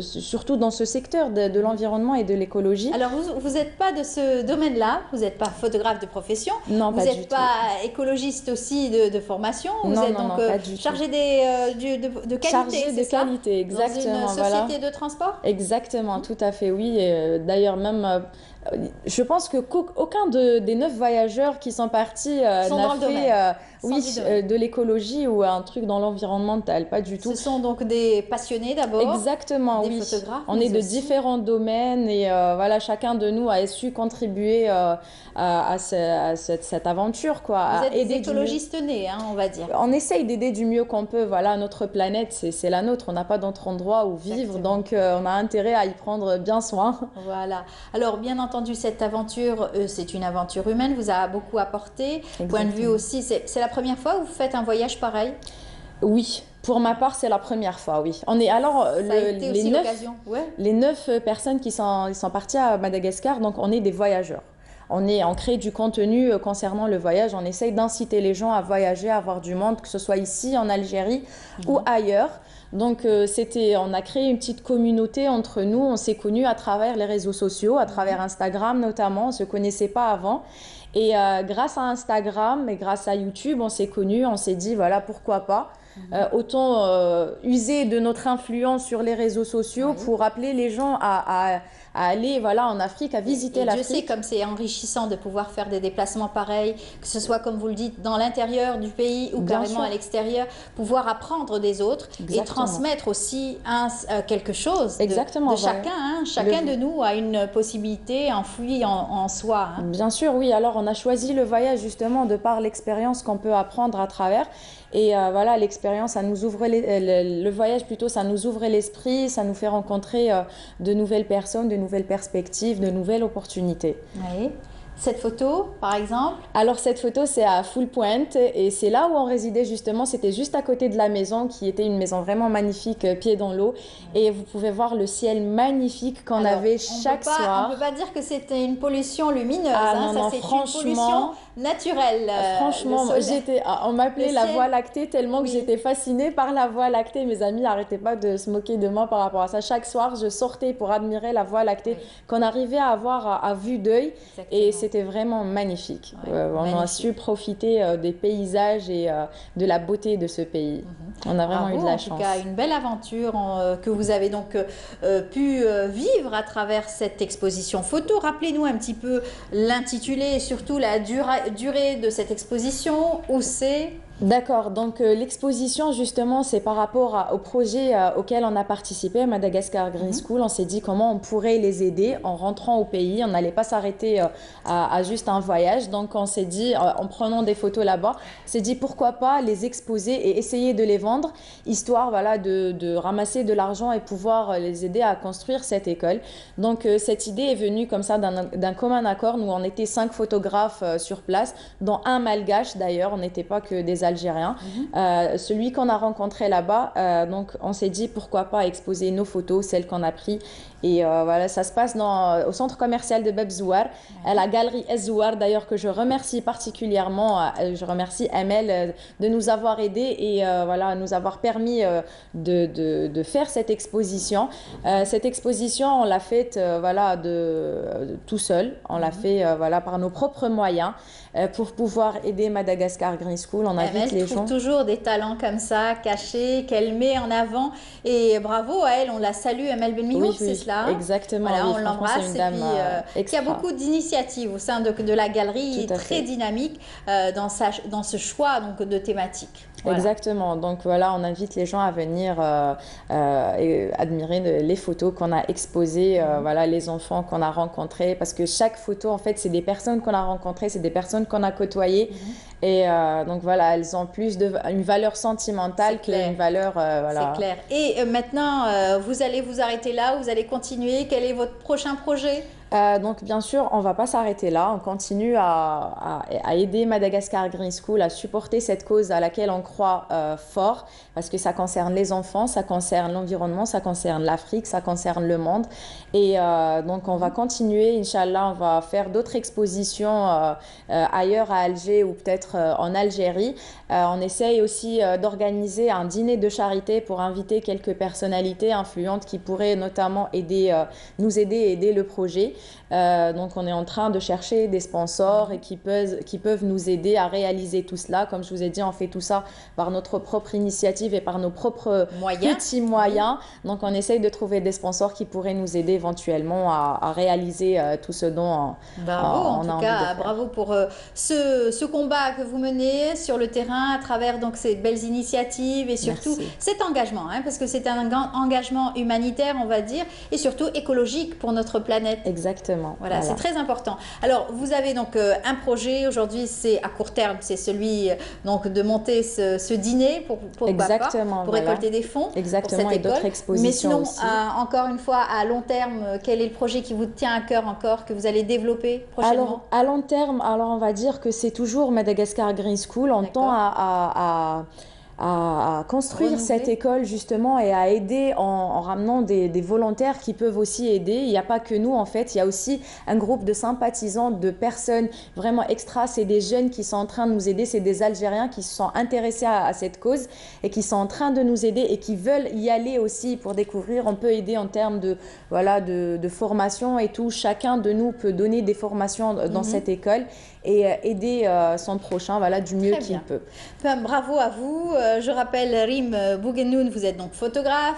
surtout dans ce secteur de l'environnement et de l'écologie. Alors, vous n'êtes pas de ce domaine-là, vous n'êtes pas photographe de profession, non, vous n'êtes pas écologiste aussi de formation, vous êtes donc chargé de qualité, chargé de qualité, exactement. Dans une société de transport. Exactement, tout à fait, oui. D'ailleurs, même... je pense qu'aucun des 9 voyageurs qui sont partis n'a fait de l'écologie ou un truc dans l'environnemental, pas du tout. Ce sont donc des passionnés d'abord. Exactement, des photographes. On est de différents domaines et voilà, chacun de nous a su contribuer à cette aventure, quoi. Vous êtes des écologistes nés, hein, on va dire. On essaye d'aider du mieux qu'on peut. Voilà, notre planète, c'est la nôtre. On n'a pas d'autre endroit où vivre, donc on a intérêt à y prendre bien soin. Voilà. Alors, bien entendu, cette aventure, c'est une aventure humaine, vous a beaucoup apporté. Exactement. Point de vue aussi, c'est la première fois que vous faites un voyage pareil? Oui, pour ma part, c'est la première fois, oui. On est alors les 9 personnes qui sont parties à Madagascar, donc on est des voyageurs. On crée du contenu concernant le voyage, on essaye d'inciter les gens à voyager, à voir du monde, que ce soit ici en Algérie ou ailleurs. Donc on a créé une petite communauté entre nous, on s'est connus à travers les réseaux sociaux, à travers Instagram notamment, on ne se connaissait pas avant. Et grâce à Instagram et grâce à YouTube, on s'est connus, on s'est dit voilà, pourquoi pas. Autant user de notre influence sur les réseaux sociaux pour appeler les gens à aller voilà, en Afrique, à visiter l'Afrique. Je sais comme c'est enrichissant de pouvoir faire des déplacements pareils, que ce soit comme vous le dites dans l'intérieur du pays ou carrément à l'extérieur, pouvoir apprendre des autres. Exactement. Et transmettre aussi quelque chose de chacun. Hein. Chacun de nous a une possibilité enfouie en soi. Hein. Bien sûr, oui. Alors on a choisi le voyage justement de par l'expérience qu'on peut apprendre à travers. Et voilà, l'expérience, ça nous ouvre le voyage plutôt, ça nous ouvre l'esprit, ça nous fait rencontrer de nouvelles personnes, de nouvelles perspectives, de nouvelles opportunités. Oui. Cette photo, par exemple? Alors, cette photo, c'est à Full-Pointe et c'est là où on résidait justement. C'était juste à côté de la maison qui était une maison vraiment magnifique, pied dans l'eau. Et vous pouvez voir le ciel magnifique qu'on avait chaque soir. On ne peut pas dire que c'était une pollution lumineuse. Non, c'est une pollution naturelle. Franchement, on m'appelait la Voie lactée tellement que j'étais fascinée par la Voie lactée. Mes amis n'arrêtaient pas de se moquer de moi par rapport à ça. Chaque soir, je sortais pour admirer la Voie lactée qu'on arrivait à avoir à vue d'œil. Et c'était vraiment magnifique. On a su profiter des paysages et de la beauté de ce pays. On a vraiment eu de la chance. En tout cas, une belle aventure que vous avez donc pu vivre à travers cette exposition photo. Rappelez-nous un petit peu l'intitulé et surtout la durée de cette exposition. Où c'est? D'accord, donc l'exposition justement c'est par rapport au projet auquel on a participé, Madagascar Green School. On s'est dit comment on pourrait les aider en rentrant au pays, on n'allait pas s'arrêter à juste un voyage, donc on s'est dit en prenant des photos là-bas, on s'est dit pourquoi pas les exposer et essayer de les vendre, histoire voilà, de ramasser de l'argent et pouvoir les aider à construire cette école. Donc cette idée est venue comme ça d'un commun accord, nous on était 5 photographes sur place, dont un malgache d'ailleurs, on n'était pas que des Algériens. Celui qu'on a rencontré là-bas, donc on s'est dit pourquoi pas exposer nos photos, celles qu'on a prises. Et voilà, ça se passe au centre commercial de Bab Zouar, à la galerie Zouar d'ailleurs, que je remercie particulièrement. Je remercie Amel de nous avoir aidés et voilà, nous avoir permis de faire cette exposition. Cette exposition, on l'a faite voilà, tout seul, on l'a fait voilà, par nos propres moyens. Pour pouvoir aider Madagascar Green School, on invite les gens. Elle trouve toujours des talents comme ça, cachés, qu'elle met en avant. Et bravo à elle, on la salue, Amel Benmioud, c'est cela. Exactement. Voilà, oui, on l'embrasse. Et puis, il y a beaucoup d'initiatives au sein de la galerie, très dynamique dans ce choix donc, de thématiques. Voilà. Exactement. Donc voilà, on invite les gens à venir et admirer les photos qu'on a exposées, voilà, les enfants qu'on a rencontrés, parce que chaque photo, en fait, c'est des personnes qu'on a rencontrées, c'est des personnes qu'on a côtoyées. Et donc voilà, elles ont plus une valeur sentimentale qu'une valeur... voilà. C'est clair. Et maintenant, vous allez vous arrêter là, vous allez continuer. Quel est votre prochain projet ? Donc bien sûr, on ne va pas s'arrêter là, on continue à aider Madagascar Green School, à supporter cette cause à laquelle on croit fort, parce que ça concerne les enfants, ça concerne l'environnement, ça concerne l'Afrique, ça concerne le monde. Et donc on va continuer, Inch'Allah, on va faire d'autres expositions ailleurs à Alger ou peut-être en Algérie. On essaye aussi d'organiser un dîner de charité pour inviter quelques personnalités influentes qui pourraient notamment nous aider à aider le projet. Donc on est en train de chercher des sponsors et qui peuvent nous aider à réaliser tout cela. Comme je vous ai dit, on fait tout ça par notre propre initiative et par nos propres petits moyens. Donc on essaye de trouver des sponsors qui pourraient nous aider éventuellement à réaliser tout ce dont bravo, en tout cas, bravo pour ce combat que vous menez sur le terrain à travers donc ces belles initiatives et surtout cet engagement, parce que c'est un engagement humanitaire, on va dire, et surtout écologique pour notre planète. Exactement. Voilà. C'est très important. Alors, vous avez donc un projet, aujourd'hui, c'est à court terme, c'est celui donc, de monter ce dîner pour récolter des fonds. Exactement, pour cette et d'autres expositions. Mais sinon, aussi. Encore une fois, à long terme, quel est le projet qui vous tient à cœur encore, que vous allez développer prochainement? Alors, à long terme, on va dire que c'est toujours Madagascar Green School. On tend à construire cette école justement et à aider en ramenant des volontaires qui peuvent aussi aider. Il n'y a pas que nous en fait, il y a aussi un groupe de sympathisants, de personnes vraiment extra. C'est des jeunes qui sont en train de nous aider, c'est des Algériens qui se sont intéressés à cette cause et qui sont en train de nous aider et qui veulent y aller aussi pour découvrir. On peut aider en termes de formation et tout. Chacun de nous peut donner des formations dans cette école et aider son prochain du mieux qu'il peut. Bravo à vous. Je rappelle, Rim Bouguenoun, vous êtes donc photographe,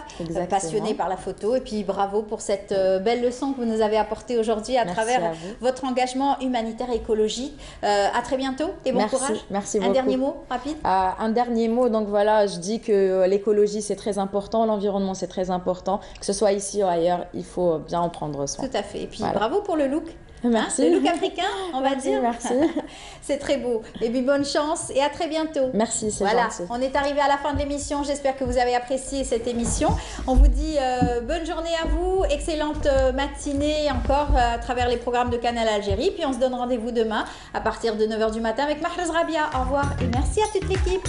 passionné par la photo, et puis bravo pour cette belle leçon que vous nous avez apportée aujourd'hui à travers votre engagement humanitaire et écologique. À très bientôt et bon courage. Merci beaucoup. Un dernier mot rapide. Un dernier mot, donc voilà, je dis que l'écologie c'est très important, l'environnement c'est très important, que ce soit ici ou ailleurs, il faut bien en prendre soin. Tout à fait. Et puis bravo pour le look. Merci. Le look africain, on va dire. Merci. C'est très beau. Et puis bonne chance et à très bientôt. Merci, c'est gentil. On est arrivé à la fin de l'émission. J'espère que vous avez apprécié cette émission. On vous dit bonne journée à vous, excellente matinée encore à travers les programmes de Canal Algérie. Puis on se donne rendez-vous demain à partir de 9h du matin avec Mahrez Rabia. Au revoir et merci à toute l'équipe.